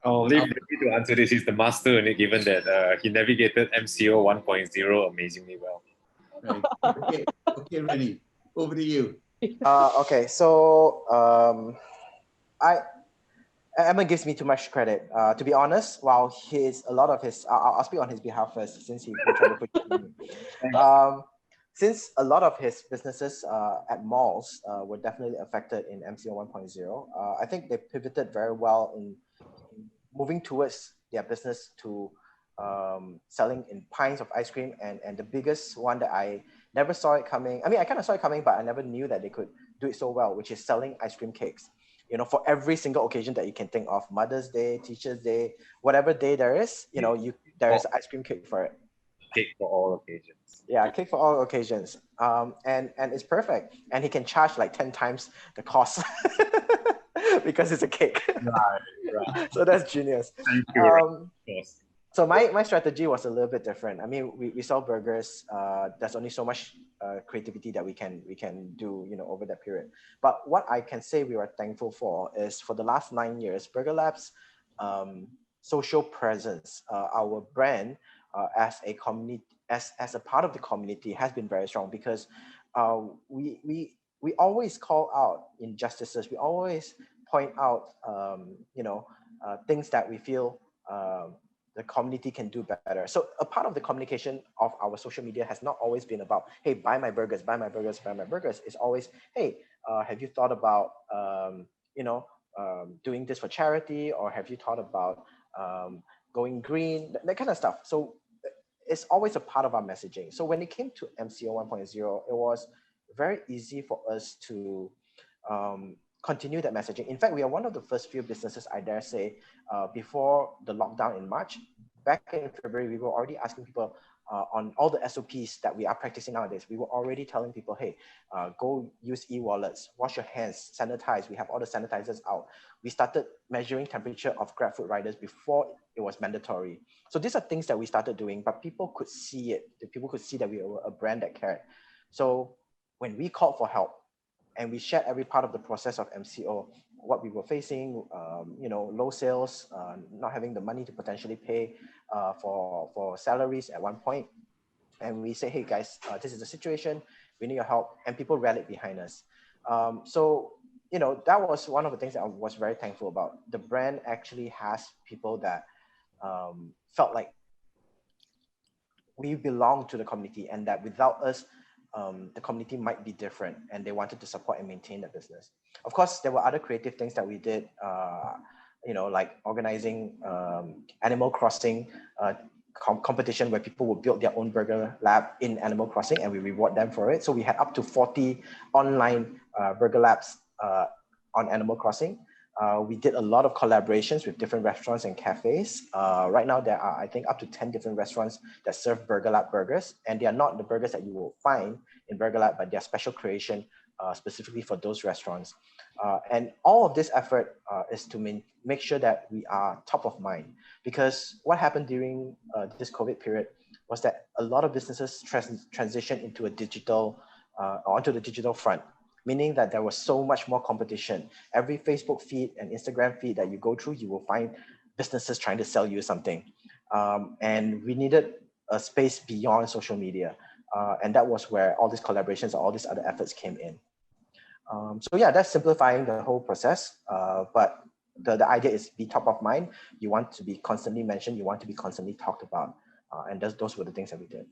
I'll leave Ricky to answer this. He's the master in it, given that he navigated MCO 1.0 amazingly well. Right. Okay, Rennie, over to you. Okay, so Emma gives me too much credit. To be honest, while I'll speak on his behalf first, since he tried to put me. Since a lot of his businesses at malls were definitely affected in MCO 1.0, I think they pivoted very well in moving towards their business to selling in pints of ice cream, and the biggest one that I never saw it coming. I mean, I kind of saw it coming, but I never knew that they could do it so well, which is selling ice cream cakes. For every single occasion that you can think of, Mother's Day, Teacher's Day, whatever day there is, there is ice cream cake for it. Cake for all occasions. Yeah, cake for all occasions. And it's perfect. And he can charge like 10 times the cost because it's a cake. Right. So that's genius. Thank you. So my strategy was a little bit different. I mean, we sell burgers. There's only so much creativity that we can do, over that period. But what I can say we were thankful for is, for the last 9 years, BurgerLab's social presence, our brand as a community, as a part of the community, has been very strong, because we always call out injustices. We always point out things that we feel the community can do better. So a part of the communication of our social media has not always been about, hey, buy my burgers, buy my burgers, buy my burgers. It's always, hey, have you thought about doing this for charity, or have you thought about going green, that kind of stuff. So it's always a part of our messaging. So when it came to MCO 1.0, it was very easy for us to continue that messaging. In fact, we are one of the first few businesses, I dare say, before the lockdown in March. Back in February, we were already asking people on all the SOPs that we are practicing nowadays. We were already telling people, hey, go use e-wallets, wash your hands, sanitize. We have all the sanitizers out. We started measuring temperature of GrabFood riders before it was mandatory. So these are things that we started doing, but people could see it. The people could see that we were a brand that cared. So when we called for help, and we shared every part of the process of MCO, what we were facing, low sales, not having the money to potentially pay for salaries at one point. And we say, hey guys, this is the situation, we need your help. And people rallied behind us. So, that was one of the things that I was very thankful about. The brand actually has people that felt like we belong to the community, and that without us, the community might be different, and they wanted to support and maintain the business. Of course, there were other creative things that we did, like organizing Animal Crossing competition, where people would build their own burger lab in Animal Crossing, and we reward them for it. So we had up to 40 online burger labs on Animal Crossing. We did a lot of collaborations with different restaurants and cafes. Right now, there are, I think, up to 10 different restaurants that serve BurgerLab burgers. And they are not the burgers that you will find in BurgerLab, but they are special creation specifically for those restaurants. And all of this effort is to make sure that we are top of mind. Because what happened during this COVID period was that a lot of businesses transitioned into onto the digital front. Meaning that there was so much more competition. Every Facebook feed and Instagram feed that you go through, you will find businesses trying to sell you something. And we needed a space beyond social media. And that was where all these collaborations, all these other efforts came in. So yeah, that's simplifying the whole process. But the idea is be top of mind. You want to be constantly mentioned. You want to be constantly talked about. And those were the things that we did.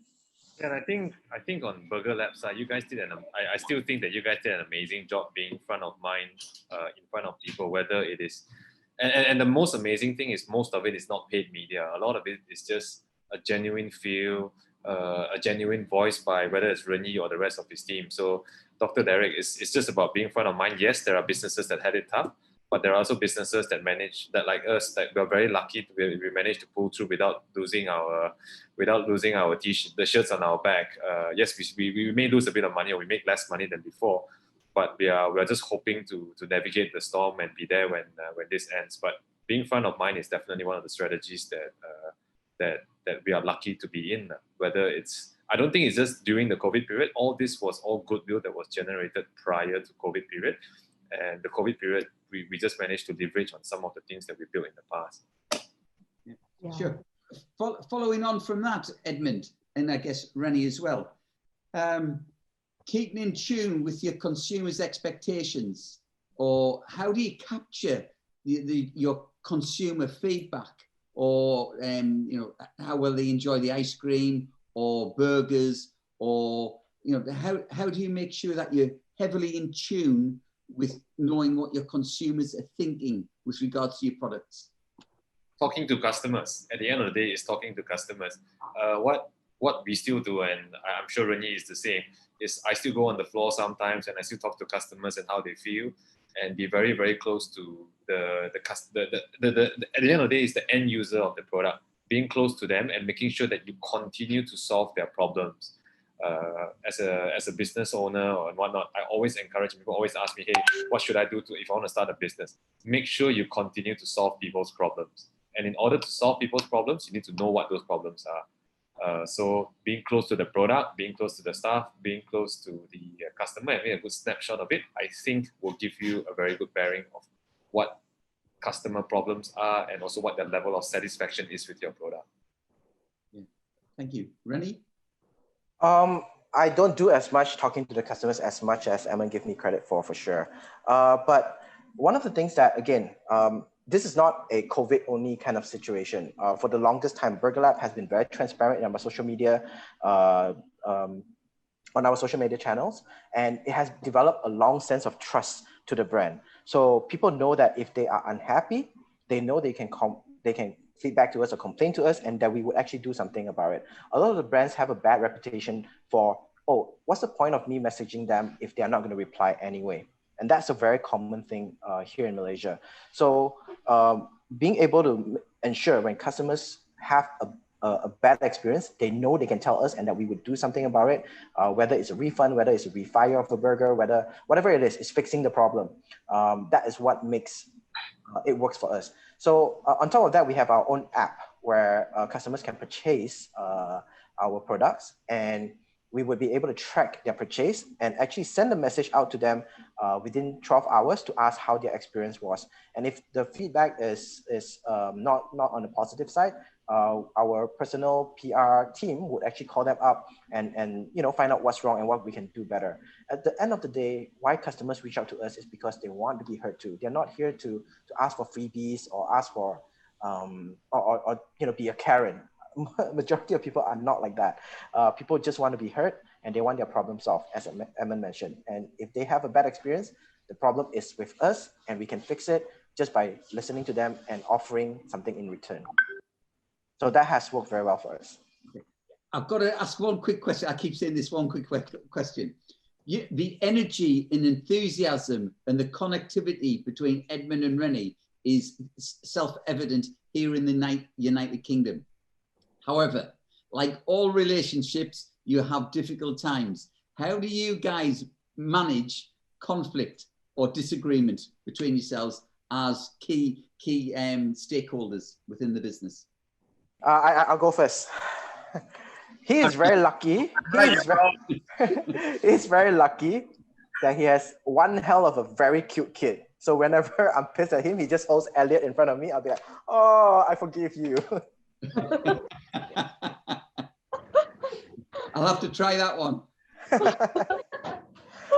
And I think on Burger Lab side, you guys did I still think that you guys did an amazing job being front of mind, in front of people, whether it is, and the most amazing thing is most of it is not paid media. A lot of it is just a genuine feel, a genuine voice by whether it's Ren Yi or the rest of his team. So Dr. Derek, it's just about being front of mind. Yes, there are businesses that had it tough, but there are also businesses that manage that, like us, that we're very lucky to we managed to pull through without losing our the shirts on our back. Yes, we may lose a bit of money, or we make less money than before, but we are just hoping to navigate the storm and be there when this ends. But being front of mind is definitely one of the strategies that we are lucky to be in. Whether it's, I don't think it's just during the COVID period. All this was all goodwill that was generated prior to COVID period, and the COVID period we just managed to leverage on some of the things that we built in the past. Yeah. Sure. Following on from that, Edmund, and I guess Rennie as well, keeping in tune with your consumers' expectations, or how do you capture your consumer feedback, or how will they enjoy the ice cream or burgers, or how do you make sure that you're heavily in tune with knowing what your consumers are thinking with regards to your products? Talking to customers. At the end of the day, it's talking to customers. What we still do, and I'm sure Renee is the same, is I still go on the floor sometimes and I still talk to customers and how they feel, and be very, very close to at the end of the day, it's the end user of the product. Being close to them and making sure that you continue to solve their problems. As a business owner or whatnot, I always encourage people, always ask me, hey, what should I do if I want to start a business? Make sure you continue to solve people's problems. And in order to solve people's problems, you need to know what those problems are. So being close to the product, being close to the staff, being close to the customer, and having a good snapshot of it, I think will give you a very good bearing of what customer problems are, and also what the level of satisfaction is with your product. Yeah. Thank you. Rennie? I don't do as much talking to the customers as much as Emma give me credit for sure. But one of the things that, again, this is not a COVID only kind of situation. For the longest time, BurgerLab has been very transparent in our social media, on our social media channels, and it has developed a long sense of trust to the brand. So people know that if they are unhappy, they know they can feedback to us or complain to us, and that we would actually do something about it. A lot of the brands have a bad reputation for, oh, what's the point of me messaging them if they are not going to reply anyway? And that's a very common thing here in Malaysia. So being able to ensure when customers have a bad experience, they know they can tell us and that we would do something about it, whether it's a refund, whether it's a refire of a burger, whatever it is, it's fixing the problem. That is what makes it works for us. So on top of that, we have our own app where customers can purchase our products, and we would be able to track their purchase and actually send a message out to them within 12 hours to ask how their experience was. And if the feedback is not on the positive side, our personal PR team would actually call them up and find out what's wrong and what we can do better. At the end of the day, why customers reach out to us is because they want to be heard too. They're not here to ask for freebies or ask for or be a Karen. Majority of people are not like that. People just want to be heard and they want their problem solved, as Edmund mentioned. And if they have a bad experience, the problem is with us, and we can fix it just by listening to them and offering something in return. So that has worked very well for us. I've got to ask one quick question. I keep saying this one quick question. The energy and enthusiasm and the connectivity between Edmund and Rennie is self-evident here in the United Kingdom. However, like all relationships, you have difficult times. How do you guys manage conflict or disagreement between yourselves as key stakeholders within the business? I'll go first. He is very lucky. He's very lucky that he has one hell of a very cute kid. So whenever I'm pissed at him, he just holds Elliot in front of me. I'll be like, oh, I forgive you. I'll have to try that one.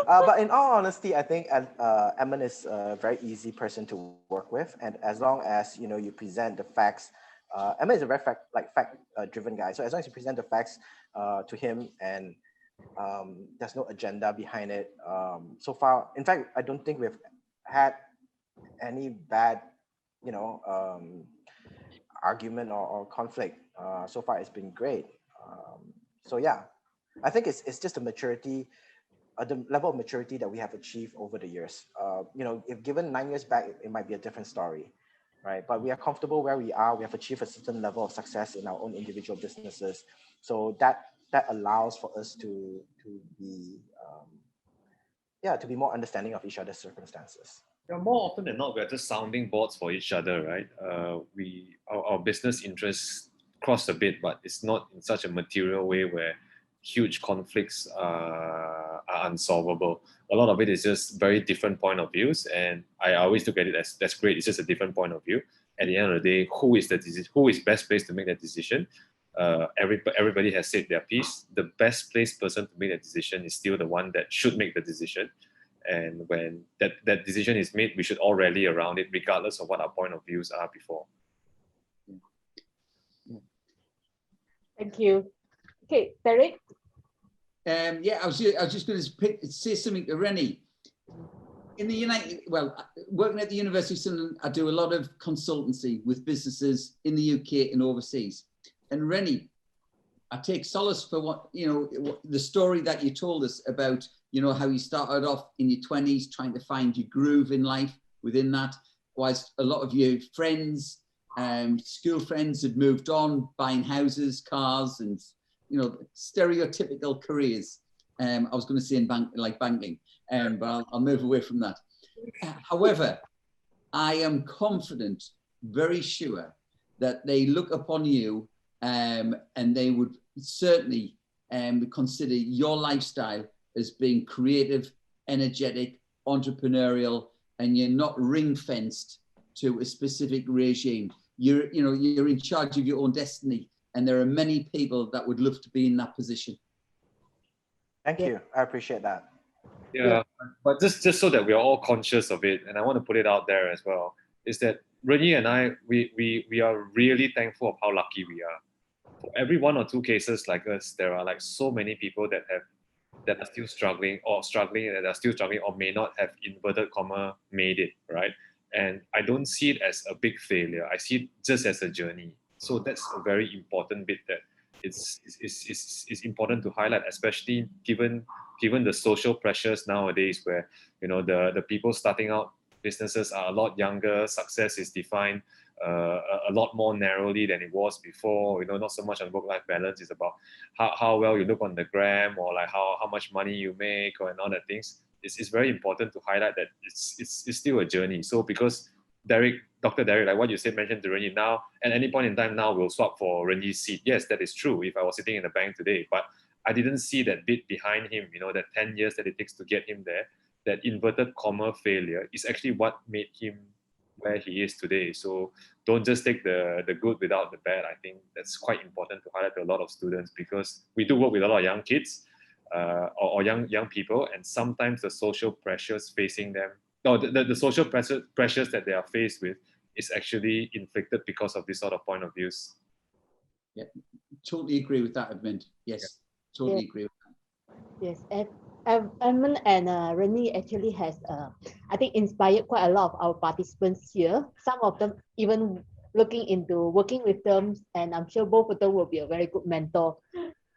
But in all honesty, I think Edmund is a very easy person to work with. And as long as you present the facts Edmund is a very fact-driven guy. So as long as you present the facts to him and there's no agenda behind it. So far, in fact, I don't think we've had any bad, argument or conflict. So far, it's been great. So yeah, I think it's just a maturity, the level of maturity that we have achieved over the years. If given 9 years back, it might be a different story, right? But we are comfortable where we are. We have achieved a certain level of success in our own individual businesses. So that allows for us to be more understanding of each other's circumstances. Yeah, more often than not, we're just sounding boards for each other, right? Our business interests cross a bit, but it's not in such a material way where huge conflicts are unsolvable. A lot of it is just very different point of views, and I always look at it as that's great. It's just a different point of view. At the end of the day, who is best placed to make that decision? Everybody has said their piece. The best placed person to make that decision is still the one that should make the decision. And when that decision is made, we should all rally around it, regardless of what our point of views are before. Thank you. Okay, Derek. I was just going to say something to Rennie. In the working at the University of Sunderland, I do a lot of consultancy with businesses in the UK and overseas. And Rennie, I take solace for what, the story that you told us about, how you started off in your 20s, trying to find your groove in life within that, whilst a lot of your friends, school friends had moved on, buying houses, cars, and, stereotypical careers. I was going to say in banking, but I'll move away from that. However, I am confident, very sure, that they look upon you and they would certainly consider your lifestyle as being creative, energetic, entrepreneurial, and you're not ring-fenced to a specific regime. You're in charge of your own destiny, and there are many people that would love to be in that position. Thank you. I appreciate that. Yeah, but just so that we're all conscious of it, and I want to put it out there as well, is that Ren Yi and I, we are really thankful of how lucky we are. For every one or two cases like us, there are like so many people that are still struggling or may not have, inverted comma, made it, right? And I don't see it as a big failure. I see it just as a journey. So that's a very important bit that it's important to highlight, especially given the social pressures nowadays, where the people starting out businesses are a lot younger. Success is defined a lot more narrowly than it was before. Not so much on work-life balance. It's about how well you look on the gram, or like how much money you make, and all that things. It's very important to highlight that it's still a journey. So because Dr. Derek, like what you said, mentioned to Ren Yi, now at any point in time now we'll swap for Ren Yi's seat. Yes, that is true. If I was sitting in the bank today, but I didn't see that bit behind him. That 10 years that it takes to get him there. That inverted comma failure is actually what made him where he is today. So don't just take the good without the bad. I think that's quite important to highlight to a lot of students, because we do work with a lot of young kids or young people, and sometimes the social pressures facing them, the social pressures that they are faced with is actually inflicted because of this sort of point of views. Yeah, totally agree with that, Edmund. Yes, totally agree with that. Yes, Edmund and Ren Yi actually has, I think, inspired quite a lot of our participants here. Some of them even looking into working with them, and I'm sure both of them will be a very good mentor.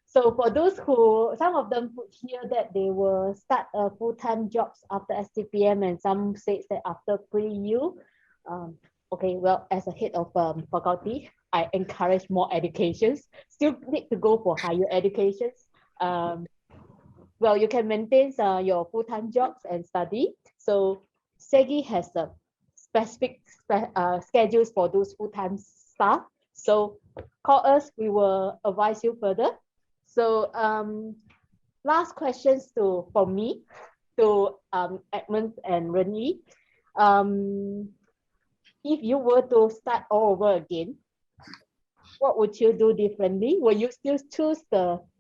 So for those some of them put here that they will start full-time jobs after STPM, and some says that after pre-U. Okay, well, as a head of faculty, I encourage more educations. Still need to go for higher educations. Well, you can maintain your full-time jobs and study. So SEGi has a specific schedules for those full-time staff. So call us, we will advise you further. So last questions from me to Edmund and Ren Yi. If you were to start all over again, what would you do differently? Will you still choose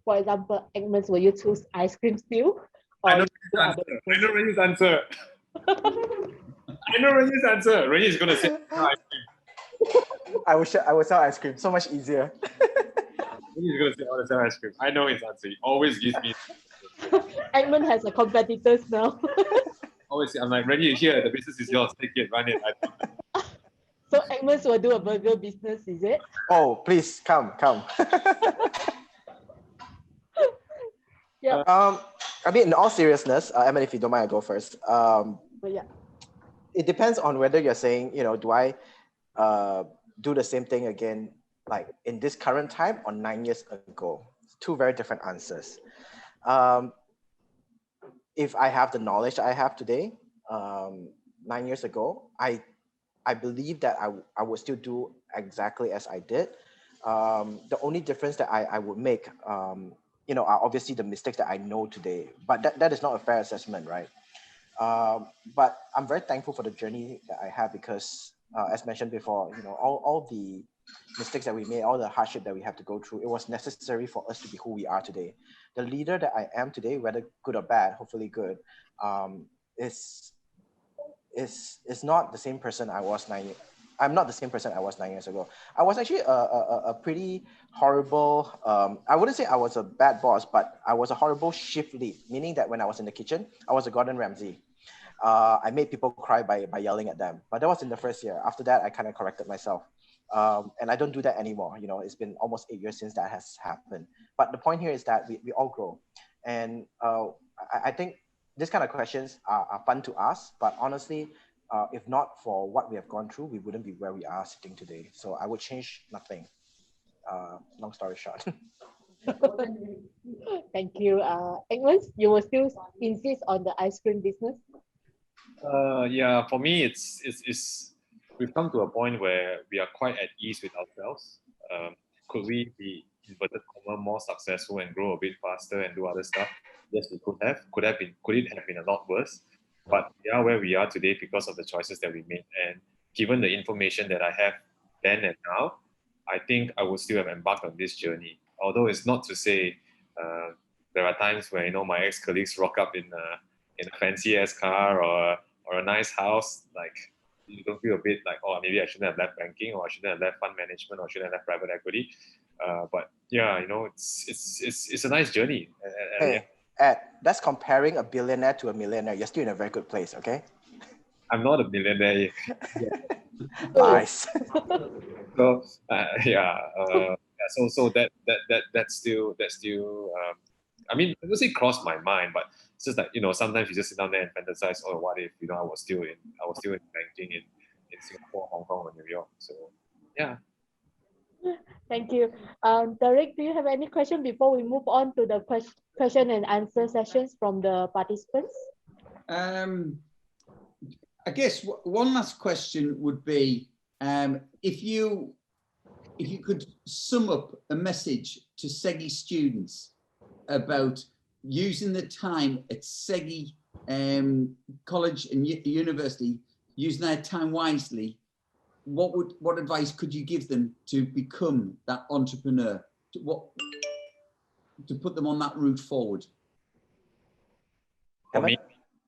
for example, Edmund, will you choose ice cream still? I know Ren Yi's answer. I know Ren Yi's answer. Ren Yi is going to say no ice cream. I would sell ice cream. So much easier. He's going to say, I want to sell ice cream. I know his answer. He always gives me. Edmund has a competitors now. Always say, I'm like, Rennie, here, the business is yours. Take it, run it. I don't. So Edmund will do a burger business, is it? Oh, please come. Yeah. I mean, in all seriousness, Emma, if you don't mind, I go first. But yeah. It depends on whether you're saying, do I do the same thing again, like in this current time or 9 years ago? Two very different answers. If I have the knowledge I have today, 9 years ago, I believe that I would still do exactly as I did. The only difference that I would make, are obviously the mistakes that I know today, but that is not a fair assessment, right? But I'm very thankful for the journey that I have because, as mentioned before, all the mistakes that we made, all the hardship that we have to go through, it was necessary for us to be who we are today. The leader that I am today, whether good or bad, hopefully good, is not the same person I was I'm not the same person I was 9 years ago. I was actually a pretty horrible, I wouldn't say I was a bad boss, but I was a horrible shift lead, meaning that when I was in the kitchen, I was a Gordon Ramsay. I made people cry by yelling at them, but that was in the first year. After that, I kind of corrected myself. And I don't do that anymore. It's been almost 8 years since that has happened. But the point here is that we all grow. And I think these kind of questions are fun to ask, but honestly, if not for what we have gone through, we wouldn't be where we are sitting today. So I would change nothing. Long story short. Thank you. Edmund, you will still insist on the ice cream business? Yeah, for me, it's we've come to a point where we are quite at ease with ourselves. Could we be, inverted comma, more successful and grow a bit faster and do other stuff? Yes, we could have. Could it have been a lot worse? But we are where we are today because of the choices that we made. And given the information that I have then and now, I think I would still have embarked on this journey. Although it's not to say there are times where my ex-colleagues rock up in a fancy ass car or a nice house, like you don't feel a bit like, oh, maybe I shouldn't have left banking, or I shouldn't have left fund management, or I shouldn't have left private equity. But yeah, it's a nice journey. Hey, Ed, that's comparing a billionaire to a millionaire. You're still in a very good place, okay? I'm not a millionaire yet. Nice. So so that's still I mean, I would say crossed my mind, but it's just like sometimes you just sit down there and fantasize, oh, what if I was still in banking in Singapore, Hong Kong, or New York. So yeah. Thank you. Derek, do you have any question before we move on to the question and answer sessions from the participants? I guess one last question would be, if you could sum up a message to SEGi students about using the time at SEGi college and university, using their time wisely, what advice could you give them to become that entrepreneur? To put them on that route forward? For me?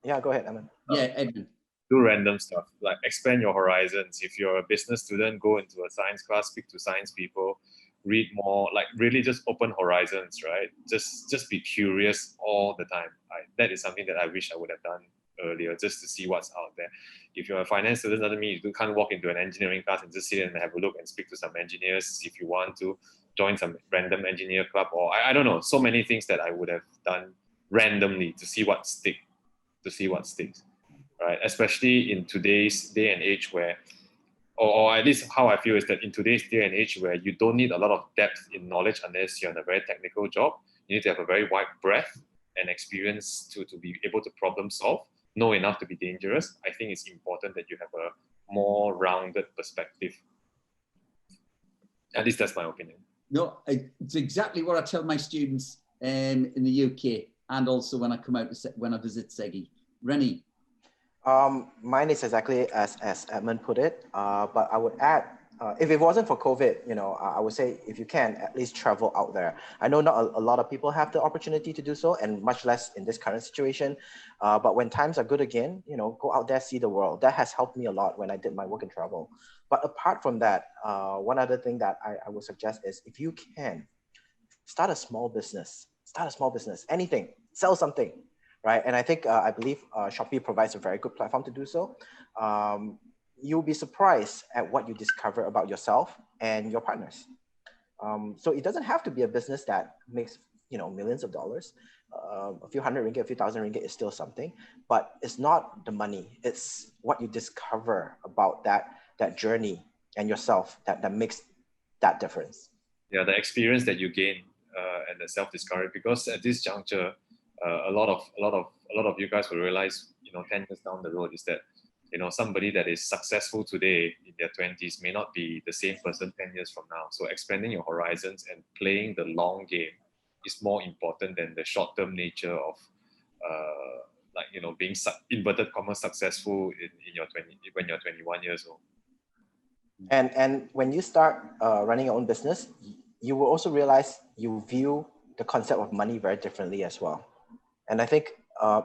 Yeah, go ahead, Edmund. Yeah, Edmund. Do random stuff, like expand your horizons. If you're a business student, go into a science class, speak to science people, read more, like really just open horizons, right? Just be curious all the time. That is something that I wish I would have done earlier, just to see what's out there. If you're a finance student, doesn't mean you can't walk into an engineering class and just sit and have a look and speak to some engineers. If you want to join some random engineer club, or I don't know, so many things that I would have done randomly to see what sticks. Right? Especially in today's day and age where, or at least how I feel is that in today's day and age where you don't need a lot of depth in knowledge unless you're in a very technical job. You need to have a very wide breadth and experience to be able to problem solve, know enough to be dangerous. I think it's important that you have a more rounded perspective. At least that's my opinion. No, it's exactly what I tell my students in the UK, and also when I come out when I visit SEGi. Rennie. Mine is exactly as Edmund put it, but I would add if it wasn't for COVID, I would say if you can, at least travel out there. I know not a lot of people have the opportunity to do so, and much less in this current situation. But when times are good again, go out there, see the world. That has helped me a lot when I did my work and travel. But apart from that, one other thing that I would suggest is, if you can, start a small business. Start a small business, anything, sell something, right? And I believe Shopee provides a very good platform to do so. You'll be surprised at what you discover about yourself and your partners. So it doesn't have to be a business that makes millions of dollars. A few hundred ringgit, a few thousand ringgit is still something, but it's not the money. It's what you discover about that journey and yourself that makes that difference. Yeah, the experience that you gain and the self-discovery. Because at this juncture, a lot of you guys will realize, 10 years down the road, is that somebody that is successful today in their 20s may not be the same person 10 years from now. So expanding your horizons and playing the long game is more important than the short-term nature of being inverted commas successful in your 20 when you're 21 years old. And when you start running your own business, you will also realize you view the concept of money very differently as well. And I think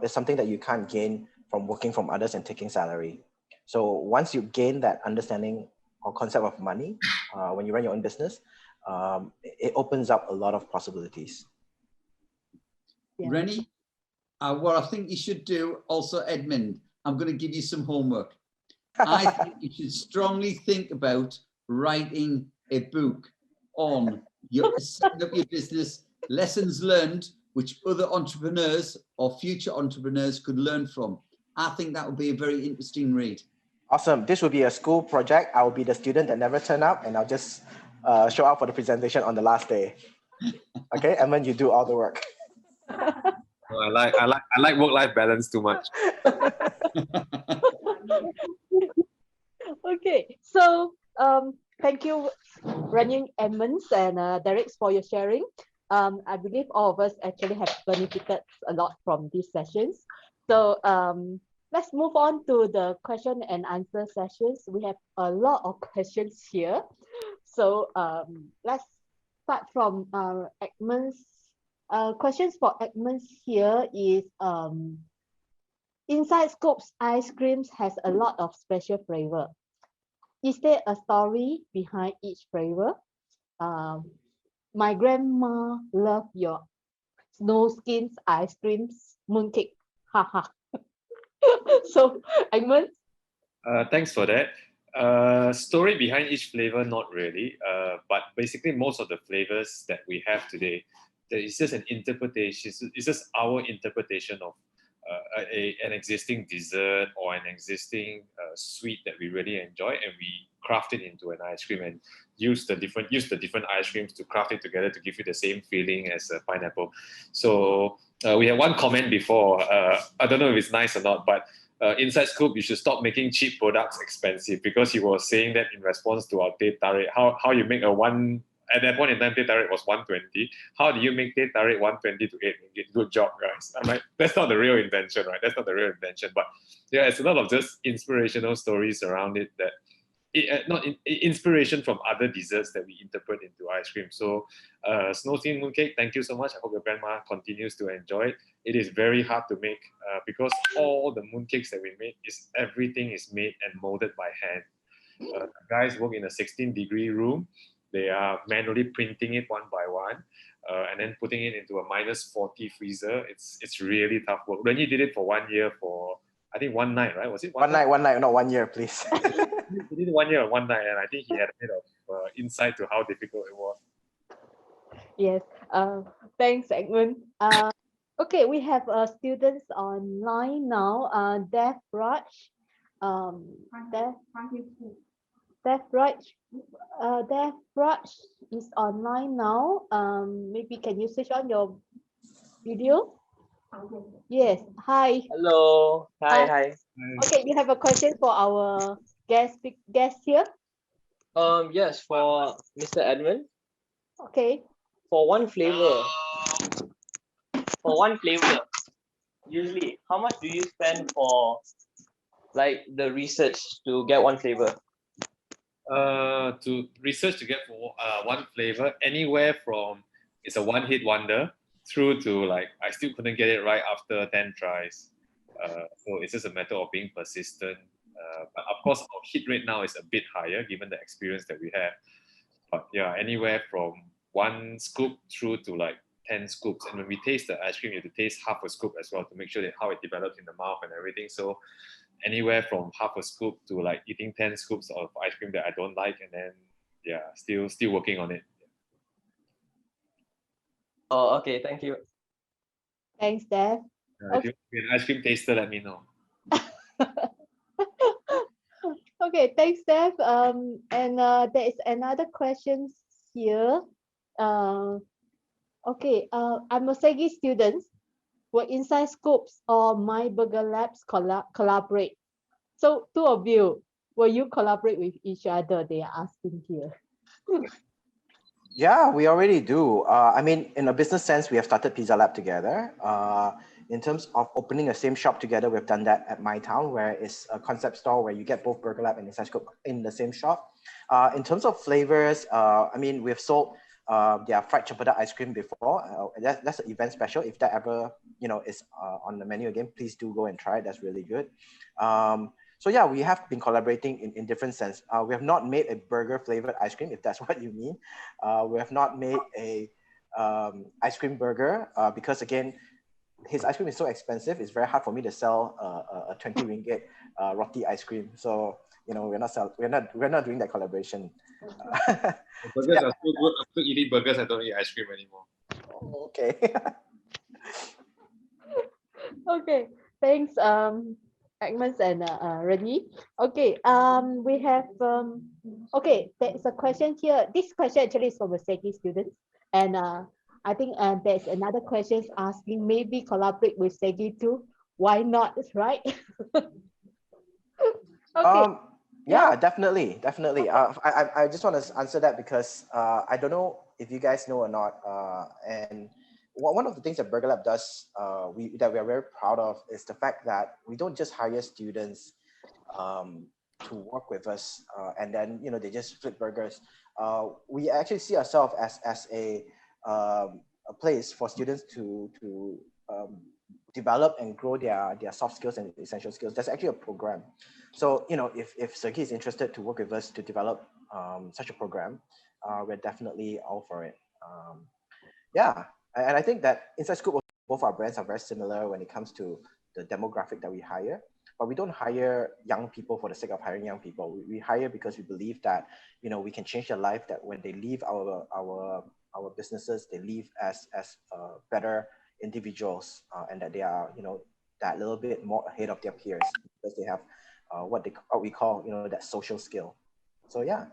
it's something that you can't gain from working from others and taking salary. So once you gain that understanding or concept of money, when you run your own business, it opens up a lot of possibilities. Yeah. Rennie, what I think you should do also, Edmund, I'm going to give you some homework. I think you should strongly think about writing a book on setting up your business, lessons learned, which other entrepreneurs or future entrepreneurs could learn from. I think that would be a very interesting read. Awesome. This will be a school project. I will be the student that never turn up, and I'll just show up for the presentation on the last day. Okay, and then you do all the work. I like work-life balance too much. Okay, so thank you, Rennie, Edmund, and Derek, for your sharing. I believe all of us actually have benefited a lot from these sessions. So let's move on to the question and answer sessions. We have a lot of questions here. So let's start from Edmund's. Questions for Edmund here is, Inside Scoop's ice creams has a lot of special flavor. Is there a story behind each flavor? My grandma loved your snow skins ice creams, mooncake. Haha. So, Edmund? Thanks for that. Story behind each flavor, not really. But basically, most of the flavors that we have today, it's just an interpretation. It's just our interpretation of an existing dessert or an existing sweet that we really enjoy, and we craft it into an ice cream and use the different ice creams to craft it together to give you the same feeling as a pineapple. So we had one comment before. I don't know if it's nice or not, but Inside Scoop, you should stop making cheap products expensive, because he was saying that in response to our teh tarik, how you make a one. At that point in time, teh tarik was 120. How do you make teh tarik 120 to 8 ringgit? Good job, guys. I'm like, that's not the real intention, right? That's not the real intention. But yeah, it's a lot of just inspirational stories around it that, inspiration from other desserts that we interpret into ice cream. So snow skin mooncake, thank you so much. I hope your grandma continues to enjoy it. It is very hard to make because all the mooncakes that we make, everything is made and molded by hand. Guys work in a 16-degree room. They are manually printing it one by one and then putting it into a -40 freezer. It's really tough work. Rennie did it for 1 year for, I think, one night, right? Was it one night? One night, not 1 year, please. He did 1 year, 1 night, and I think he had a bit of insight to how difficult it was. Yes, thanks, Edmund. Okay, we have students online now. Dev Raj, Dev Raj is online now. Maybe can you switch on your video? Yes. Hi. Hello. Hi. Okay, you have a question for our guest here? Yes, for Mr. Edmund. Okay. For one flavor, usually how much do you spend for like the research to get one flavor? To research to get for one flavor, anywhere from it's a one-hit wonder through to like I still couldn't get it right after 10 tries. So it's just a matter of being persistent. But of course, our hit rate now is a bit higher given the experience that we have. But yeah, anywhere from one scoop through to like 10 scoops. And when we taste the ice cream, you have to taste half a scoop as well to make sure that how it develops in the mouth and everything. So anywhere from half a scoop to like eating 10 scoops of ice cream that I don't like, and then yeah, still working on it. Oh, okay. Thank you. Thanks, Dev. If you be an ice cream taster, let me know. Okay, thanks, Dev. And there is another question here. Okay, I'm a SEGi student. Will Inside Scoops or myBurgerLabs collaborate? So two of you, will you collaborate with each other? They are asking here. Yeah, we already do. I mean, in a business sense, we have started Pizza Lab together. In terms of opening a same shop together, we've done that at my town, where it's a concept store where you get both Burger Lab and Inside Scoop in the same shop. In terms of flavors, I mean, we've sold their fried chapati ice cream before. That's an event special. If that ever, is on the menu again, please do go and try it. That's really good. So yeah, we have been collaborating in different sense. We have not made a burger flavored ice cream, if that's what you mean. We have not made a ice cream burger because again, his ice cream is so expensive. It's very hard for me to sell a 20 ringgit roti ice cream. So we're not doing that collaboration. Burgers are so good. After eating burgers, I don't eat ice cream anymore. Okay. Okay, thanks, Edmund and Ren Yi. Okay, we have okay, there's a question here. This question actually is from a SEGi student, and I think there's another question asking maybe collaborate with SEGi too. Why not? Right? Okay. Yeah, definitely. I just want to answer that because I don't know if you guys know or not. And one of the things that Burger Lab does that we are very proud of is the fact that we don't just hire students to work with us and then they just flip burgers. We actually see ourselves as a place for students to develop and grow their soft skills and essential skills. There's actually a program. So if SEGi is interested to work with us to develop such a program, we're definitely all for it. Yeah, and I think that Inside Scoop, both our brands are very similar when it comes to the demographic that we hire. But we don't hire young people for the sake of hiring young people. We hire because we believe that we can change their life. That when they leave our businesses, they leave as better individuals, and that they are that little bit more ahead of their peers because they have what we call that social skill. So yeah.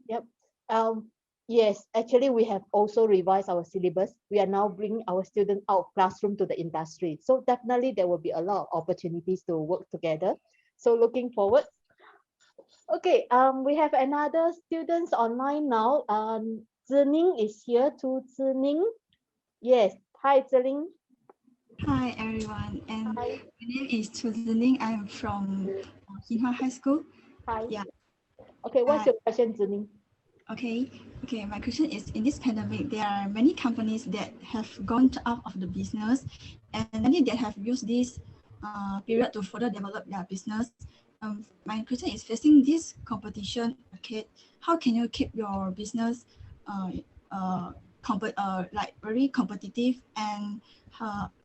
Yep. Yes, actually, we have also revised our syllabus. We are now bringing our students out of classroom to the industry. So definitely there will be a lot of opportunities to work together. So looking forward. Okay, we have another students online now. Zining is here. To Zining. Yes. Hi, Zining. Hi everyone, and Hi. my name is Chu Zining. I'm from Hinhua High School. Hi. Yeah. Okay, what's your question, Zining? Okay. My question is: in this pandemic, there are many companies that have gone out of the business, and many that have used this period to further develop their business. My question is: facing this competition, okay, how can you keep your business like very competitive and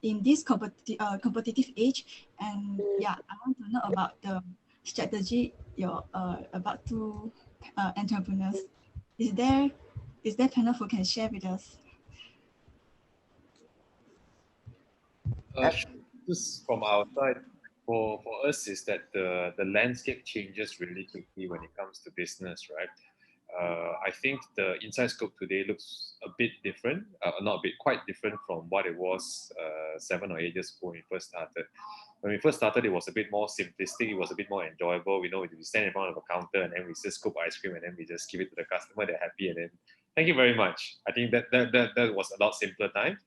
in this competitive age? And yeah, I want to know about the strategy you're about to entrepreneurs. Is there panel who can share with us? Just from our side, for us is that the landscape changes really quickly when it comes to business, right? I think the Inside Scope today looks a bit different, not a bit, quite different from what it was 7 or 8 years ago when we first started. When we first started, it was a bit more simplistic. It was a bit more enjoyable. We stand in front of a counter and then we just scoop ice cream and then we just give it to the customer. They're happy and then thank you very much. I think that was a lot simpler time.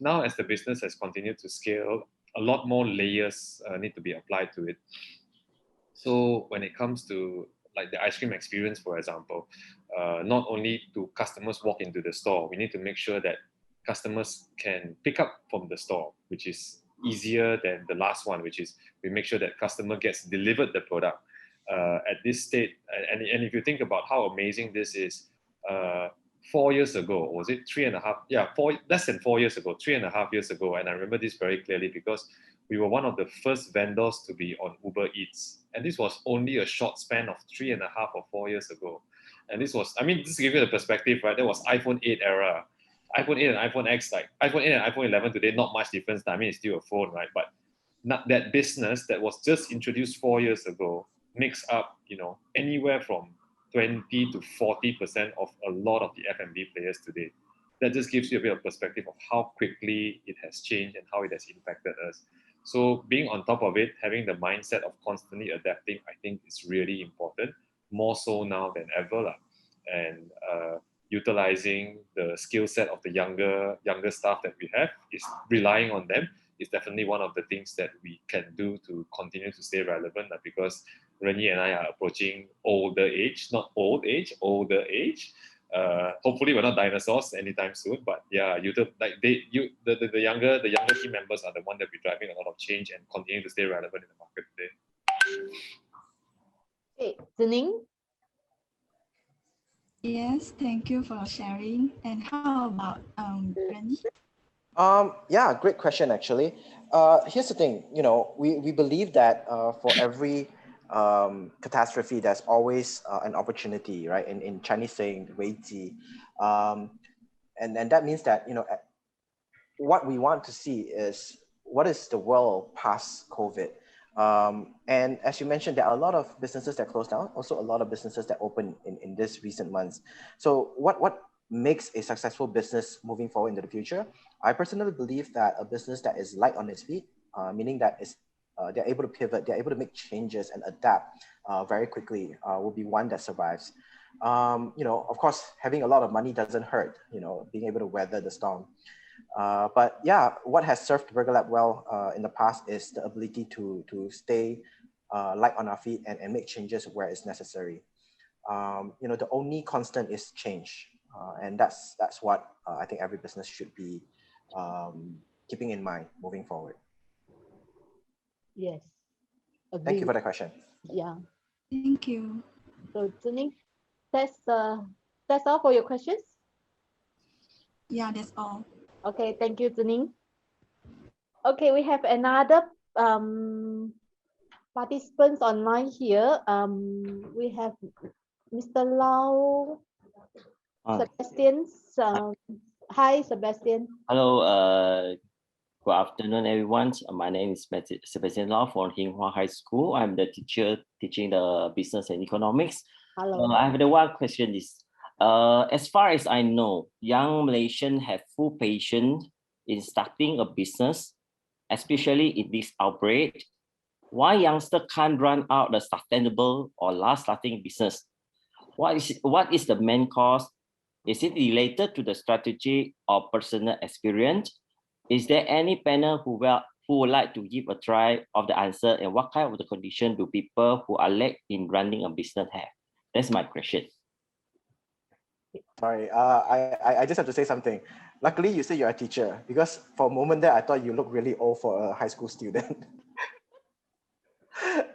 Now, as the business has continued to scale, a lot more layers need to be applied to it. So when it comes to like the ice cream experience, for example, not only do customers walk into the store, we need to make sure that customers can pick up from the store, which is easier than the last one, which is we make sure that customer gets delivered the product at this state. And if you think about how amazing this is, 4 years ago, or was it 3.5? Yeah, less than 4 years ago, 3.5 years ago. And I remember this very clearly because we were one of the first vendors to be on Uber Eats. And this was only a short span of 3.5 or 4 years ago. And this was, I mean, just to give you the perspective, right? That was iPhone 8 era. iPhone 8 and iPhone X, like iPhone 8 and iPhone 11 today, not much difference. I mean, it's still a phone, right? But not that business that was just introduced 4 years ago makes up, anywhere from 20 to 40% of a lot of the F&B players today. That just gives you a bit of perspective of how quickly it has changed and how it has impacted us. So being on top of it, having the mindset of constantly adapting, I think is really important, more so now than ever. And utilizing the skill set of the younger staff that we have, is relying on them is definitely one of the things that we can do to continue to stay relevant, because Ren Yi and I are approaching older age, not old age, older age. Hopefully we're not dinosaurs anytime soon, but yeah, the younger team members are the one that be driving a lot of change and continue to stay relevant in the market today. Okay, Zining? Yes, thank you for sharing. And how about Ren Yi? Yeah, great question actually. Here's the thing, we believe that for every catastrophe, there's always an opportunity, right? In Chinese saying, 危机. And that means that, what we want to see is what is the world past COVID. And as you mentioned, there are a lot of businesses that closed down, also a lot of businesses that opened in this recent months. So what makes a successful business moving forward into the future? I personally believe that a business that is light on its feet, meaning that they're able to pivot, they're able to make changes and adapt very quickly, will be one that survives. Of course, having a lot of money doesn't hurt, being able to weather the storm. But yeah, what has served BurgerLab well in the past is the ability to stay light on our feet and make changes where it's necessary. The only constant is change. And that's what I think every business should be keeping in mind moving forward. Yes. Agree. Thank you for the question. Yeah. Thank you. So Zining, that's all for your questions? Yeah, that's all. Okay, thank you, Zining. Okay, we have another participants online here. We have Mr. Lau Sebastian. Hi, Sebastian. Hello, good afternoon, everyone. My name is Sebastian Lau from Hinghua High School. I'm the teacher teaching the business and economics. Hello. I have the one question is, as far as I know, young Malaysians have full patience in starting a business, especially in this outbreak. Why youngsters can't run out a sustainable or last-lasting business? What is the main cause? Is it related to the strategy or personal experience? Is there any panel who would like to give a try of the answer, and what kind of the condition do people who are late in running a business have? That's my question. Sorry, I just have to say something. Luckily, you say you're a teacher, because for a moment there, I thought you looked really old for a high school student.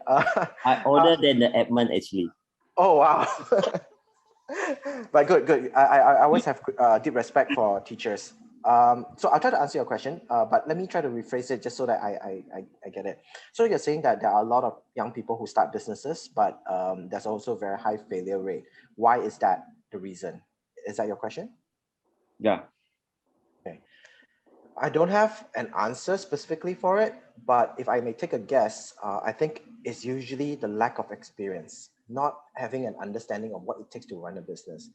I'm older than the Edmund, actually. Oh, wow. But good. I always have deep respect for teachers. So I'll try to answer your question, but let me try to rephrase it just so that I get it. So you're saying that there are a lot of young people who start businesses, but there's also a very high failure rate. Why is that the reason? Is that your question? Yeah. Okay. I don't have an answer specifically for it, but if I may take a guess, I think it's usually the lack of experience, not having an understanding of what it takes to run a business.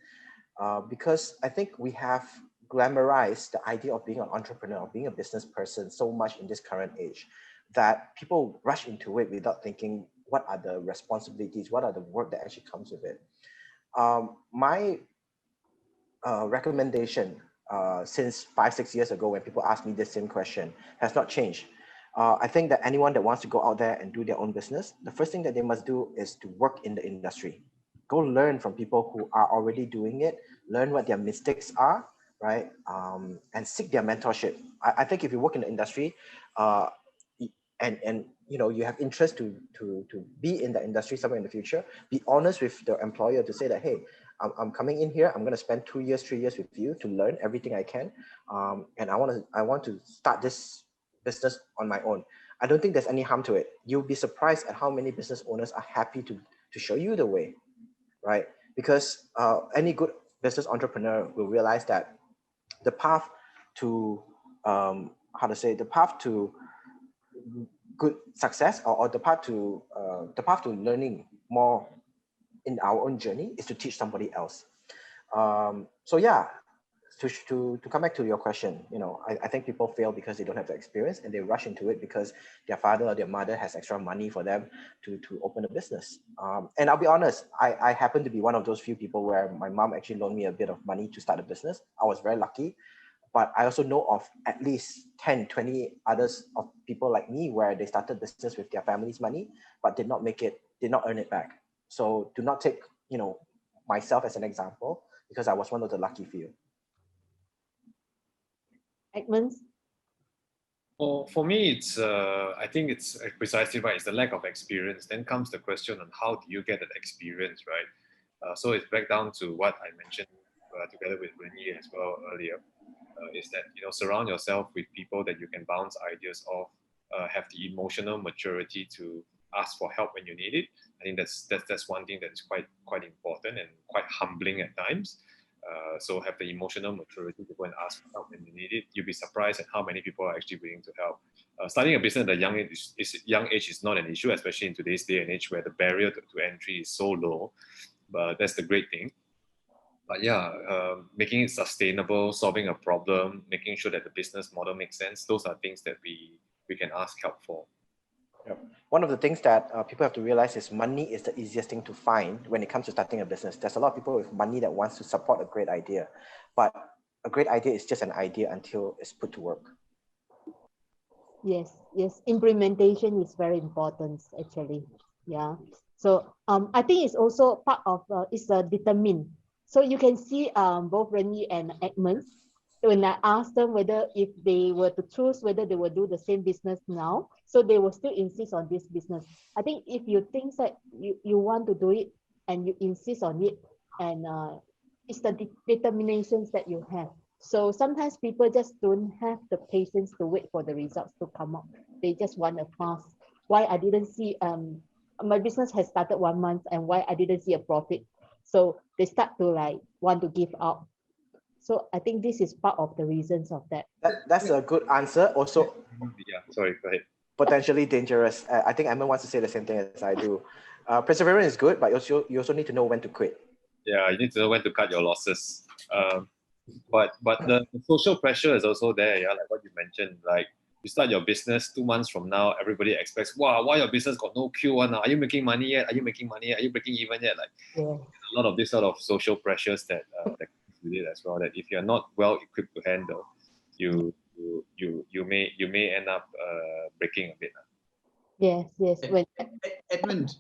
Because I think we have glamorized the idea of being an entrepreneur, of being a business person so much in this current age that people rush into it without thinking what are the responsibilities, what are the work that actually comes with it. My recommendation since 5-6 years ago when people asked me this same question has not changed. I think that anyone that wants to go out there and do their own business, the first thing that they must do is to work in the industry. go learn from people who are already doing it, learn what their mistakes are, right? And seek their mentorship. I think if you work in the industry, and you have interest to be in the industry somewhere in the future, be honest with the employer to say that, hey, I'm coming in here, I'm going to spend 2 years, 3 years with you to learn everything I can, and I want to start this business on my own. I don't think there's any harm to it. You'll be surprised at how many business owners are happy to show you the way, right? Because any good business entrepreneur will realize that the path to the path to good success, or the path to learning more in our own journey, is to teach somebody else. So yeah, to come back to your question, I think people fail because they don't have the experience, and they rush into it because their father or their mother has extra money for them to open a business. And I'll be honest, I happen to be one of those few people where my mom actually loaned me a bit of money to start a business. I was very lucky. But I also know of at least 10, 20 others of people like me where they started business with their family's money, but did not earn it back. So do not take, myself as an example, because I was one of the lucky few. Edmund? For me, it's I think it's precisely right. It's the lack of experience. Then comes the question on how do you get that experience, right? So it's back down to what I mentioned together with Ren Yi as well earlier. Is that surround yourself with people that you can bounce ideas off, have the emotional maturity to ask for help when you need it. I think that's one thing that's quite important and quite humbling at times. So have the emotional maturity to go and ask for help when you need it. You'll be surprised at how many people are actually willing to help. Starting a business at a young age is not an issue, especially in today's day and age where the barrier to entry is so low. But that's the great thing. But yeah, making it sustainable, solving a problem, making sure that the business model makes sense, those are things that we can ask help for. Yep. One of the things that people have to realize is money is the easiest thing to find when it comes to starting a business. There's a lot of people with money that wants to support a great idea, but a great idea is just an idea until it's put to work. Yes. Implementation is very important, actually. Yeah. So I think it's also part of it's determined. So you can see both Ren Yi and Edmund, when I asked them whether if they were to choose whether they will do the same business now, so they will still insist on this business. I think if you think that you want to do it and you insist on it, and it's the determinations that you have. So sometimes people just don't have the patience to wait for the results to come up. They just want a fast. Why I didn't see my business has started 1 month, and why I didn't see a profit? So they start to want to give up. So I think this is part of the reasons of that. That's a good answer. Also, yeah, sorry, go ahead. Potentially dangerous. I think Emma wants to say the same thing as I do. Perseverance is good, but you also need to know when to quit. Yeah, you need to know when to cut your losses. But the social pressure is also there. Yeah, like what you mentioned. Like you start your business 2 months from now, everybody expects, wow, why your business got no Q1 now? Are you making money yet? Are you making money yet? Are you breaking even yet? Like a lot of this sort of social pressures that comes with it as well. That if you're not well equipped to handle, you may end up breaking a bit. Yes. Edmund,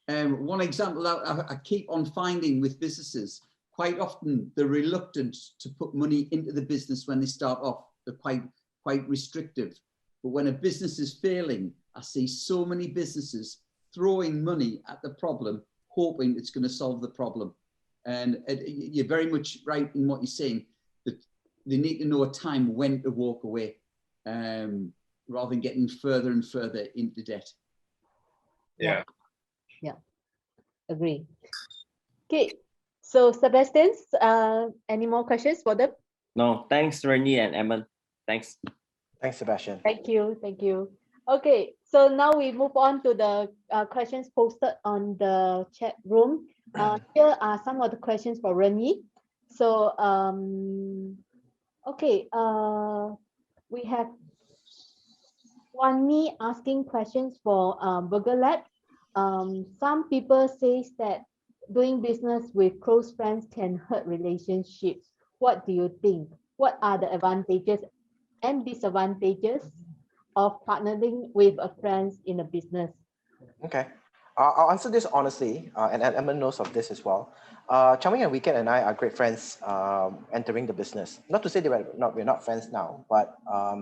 one example that I keep on finding with businesses, quite often they're reluctant to put money into the business when they start off. They're quite restrictive. But when a business is failing, I see so many businesses throwing money at the problem, hoping it's going to solve the problem. And you're very much right in what you're saying, that they need to know a time when to walk away, rather than getting further and further into debt. Yeah. Agree. Okay, so Sebastian, any more questions for them? No, thanks, Ren Yi and Edmund. Thanks. Thanks, Sebastian. Thank you. Okay, so now we move on to the questions posted on the chat room. Here are some of the questions for Ren Yi. So, okay, we have Wani asking questions for BurgerLab. Some people say that doing business with close friends can hurt relationships. What do you think? What are the advantages and disadvantages of partnering with a friend in a business? Okay. I'll answer this honestly, and Edmund knows of this as well. Changming and Weekend and I are great friends entering the business. Not to say that we're not friends now, but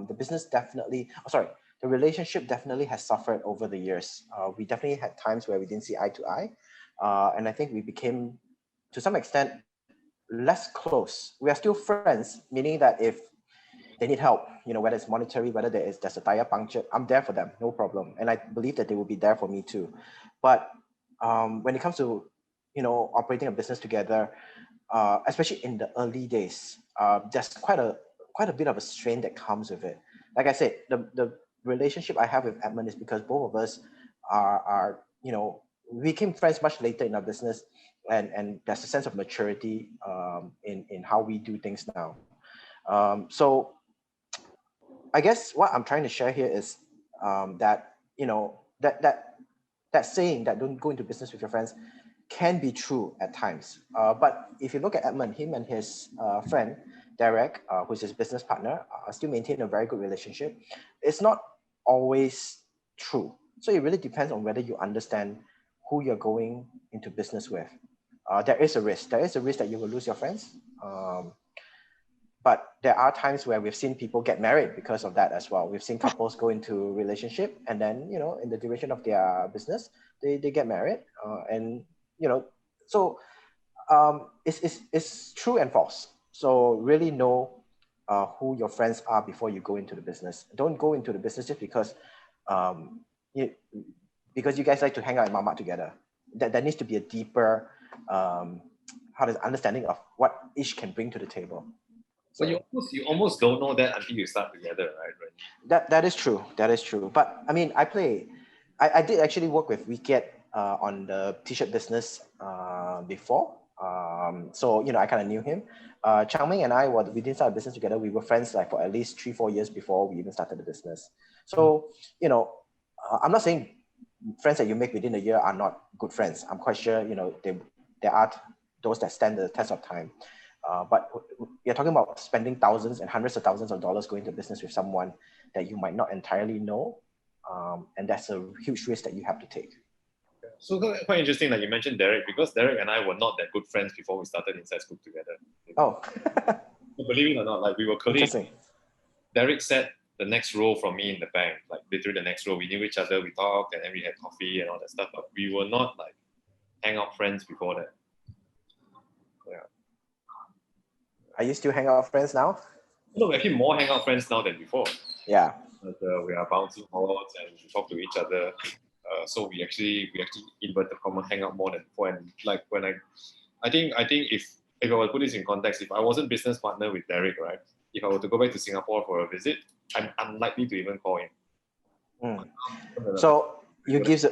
the business definitely, the relationship definitely has suffered over the years. We definitely had times where we didn't see eye to eye. And I think we became, to some extent, less close. We are still friends, meaning that if they need help, whether it's monetary, whether there's a tire puncture, I'm there for them, no problem. And I believe that they will be there for me too. But when it comes to, operating a business together, especially in the early days, there's quite a bit of a strain that comes with it. Like I said, the relationship I have with Edmund is because both of us are we became friends much later in our business, and there's a sense of maturity in how we do things now. So I guess what I'm trying to share here is that that saying that don't go into business with your friends can be true at times. But if you look at Edmund, him and his friend Derek, who's his business partner, still maintain a very good relationship. It's not always true. So it really depends on whether you understand who you're going into business with. There is a risk. There is a risk that you will lose your friends. But there are times where we've seen people get married because of that as well. We've seen couples go into relationship, and then in the duration of their business, they get married, and so it's true and false. So really know who your friends are before you go into the business. Don't go into the business just because because you guys like to hang out in Mama together. There needs to be a deeper understanding of what each can bring to the table. So you almost don't know that until you start together, right? That is true. That is true. But I mean, I did actually work with Wicket on the t-shirt business before. So I kind of knew him. Changming and we didn't start a business together. We were friends like for at least 3-4 years before we even started the business. So I'm not saying friends that you make within a year are not good friends. I'm quite sure there are those that stand the test of time. But you're talking about spending thousands and hundreds of thousands of dollars going to business with someone that you might not entirely know. And that's a huge risk that you have to take. So quite interesting that you mentioned Derek, because Derek and I were not that good friends before we started Inside Scoop together. Oh. Believe it or not, like we were colleagues. Interesting. Derek sat the next row from me in the bank, like literally the next row. We knew each other, we talked, and then we had coffee and all that stuff, but we were not like hangout friends before that. Yeah. Are you still hangout friends now? No, we're actually more hangout friends now than before. Yeah. But, we are bouncing balls and we talk to each other. So we actually inverted comma hang out more than before. And like when I think if I were to put this in context, if I wasn't business partner with Derek, right? If I were to go back to Singapore for a visit, I'm unlikely to even call him. So you give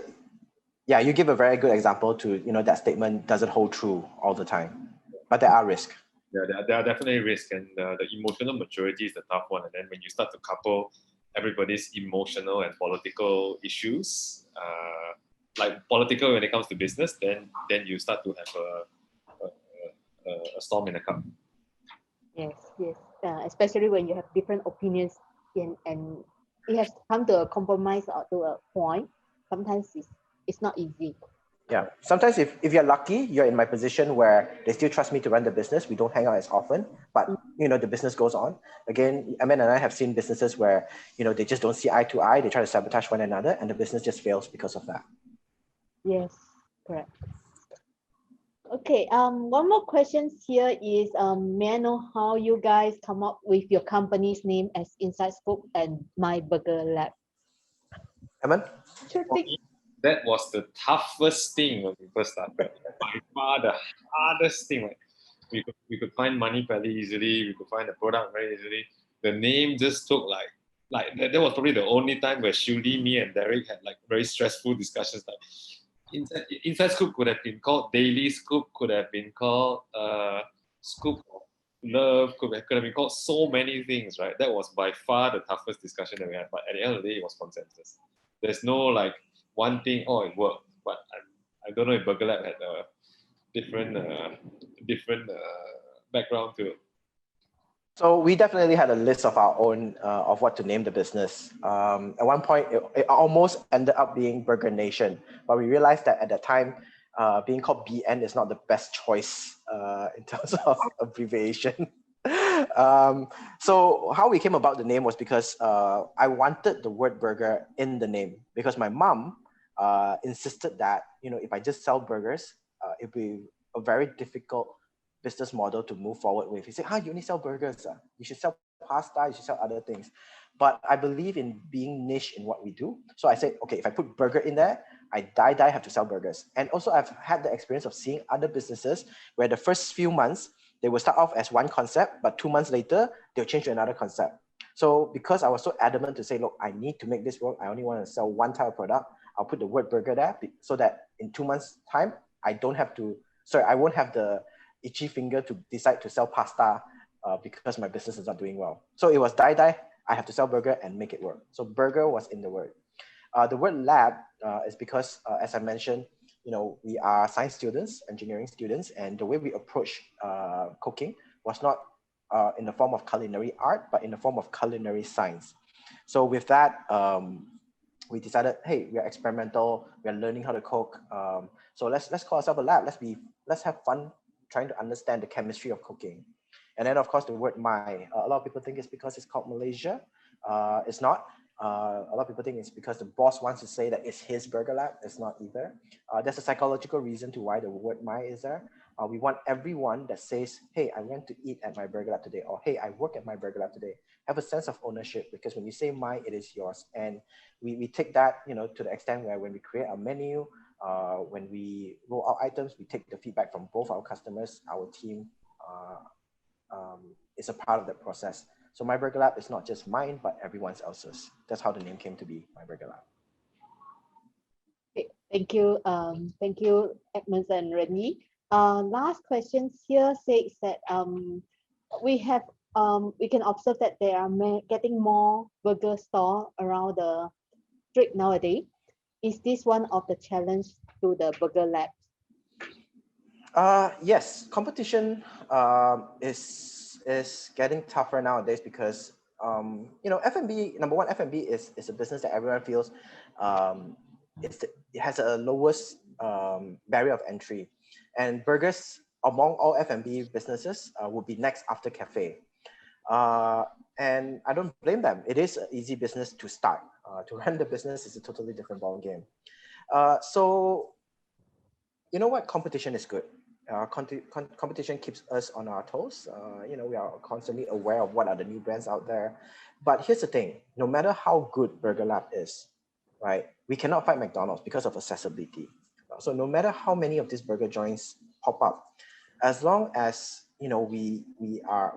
a very good example to that statement doesn't hold true all the time, but there are risks. Yeah, there are definitely risks, and the emotional maturity is the tough one. And then when you start to couple everybody's emotional and political issues, like political when it comes to business, then you start to have a storm in a cup. Yes. Especially when you have different opinions and it has come to a compromise or to a point. Sometimes it's not easy. Yeah. Sometimes if you're lucky, you're in my position where they still trust me to run the business. We don't hang out as often, but the business goes on. Again, Aman and I have seen businesses where, they just don't see eye to eye. They try to sabotage one another and the business just fails because of that. Yes, correct. Okay, one more question here is, may I know how you guys come up with your company's name as Inside Scoop and myBurgerLab? Aman? Sure thing. That was the toughest thing when we first started. By far the hardest thing. Like, we could find money fairly easily. We could find the product very easily. The name just took like that was probably the only time where Shuli, me, and Derek had like very stressful discussions. Like Inside Scoop could have been called Daily Scoop, could have been called Scoop of Love, could have been called so many things, right? That was by far the toughest discussion that we had. But at the end of the day, it was consensus. There's no like one thing, it worked. But I don't know if BurgerLab had a different background to it. So we definitely had a list of our own of what to name the business. At one point, it almost ended up being Burger Nation, but we realized that at that time, being called BN is not the best choice in terms of abbreviation. So how we came about the name was because I wanted the word burger in the name because my mom insisted that, you know, if I just sell burgers, it'd be a very difficult business model to move forward with. He said, you only sell burgers. You should sell pasta, you should sell other things. But I believe in being niche in what we do. So I said, okay, if I put burger in there, I die have to sell burgers. And also I've had the experience of seeing other businesses where the first few months, they will start off as one concept, but 2 months later, they'll change to another concept. So because I was so adamant to say, look, I need to make this work, I only want to sell one type of product, I'll put the word burger there so that in 2 months' time, I won't have the itchy finger to decide to sell pasta because my business is not doing well. So it was die, I have to sell burger and make it work. So burger was in the word. The word lab is because, as I mentioned, you know, we are science students, engineering students, and the way we approach cooking was not in the form of culinary art, but in the form of culinary science. So with that, we decided, hey, we are experimental, we are learning how to cook. So let's call ourselves a lab. Let's have fun trying to understand the chemistry of cooking. And then of course the word my, a lot of people think it's because it's called Malaysia. It's not. A lot of people think it's because the boss wants to say that it's his burger lab. It's not either. There's a psychological reason to why the word my is there. We want everyone that says, hey, I went to eat at my burger lab today, or hey, I work at my burger lab today, have a sense of ownership, because when you say my, it is yours. And we take that, you know, to the extent where when we create a menu, when we roll out items, we take the feedback from both our customers, our team, is a part of that process. So myBurgerLab is not just mine, but everyone else's. That's how the name came to be, myBurgerLab. Okay, thank you, Edmund and Ren Yi. Last question here says that we can observe that there are getting more burger store around the street nowadays. Is this one of the challenge to the Burger Lab? Yes, competition is getting tougher nowadays because you know, F&B, number one, F&B is a business that everyone feels it has a lowest barrier of entry, and burgers among all F&B businesses would be next after cafe. And I don't blame them. It is an easy business to start. To run the business is a totally different ballgame. So you know what? Competition is good. Competition keeps us on our toes. You know, we are constantly aware of what are the new brands out there. But here's the thing: no matter how good Burger Lab is, right, we cannot fight McDonald's because of accessibility. So no matter how many of these burger joints pop up, as long as, you know, we are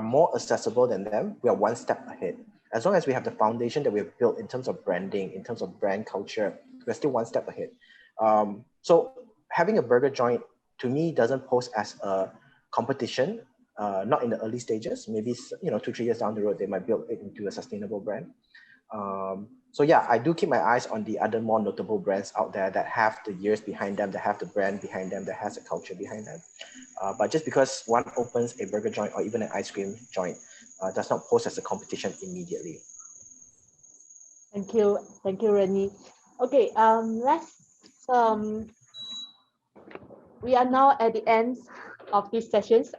more accessible than them, we are one step ahead. As long as we have the foundation that we have built in terms of branding, in terms of brand culture, we're still one step ahead. So having a burger joint to me doesn't pose as a competition, not in the early stages. Maybe, you know, 2-3 years down the road, they might build it into a sustainable brand. So yeah, I do keep my eyes on the other more notable brands out there that have the years behind them, that have the brand behind them, that has a culture behind them. But just because one opens a burger joint or even an ice cream joint does not pose as a competition immediately. Thank you, Ren Yi. Okay, we are now at the end of these sessions.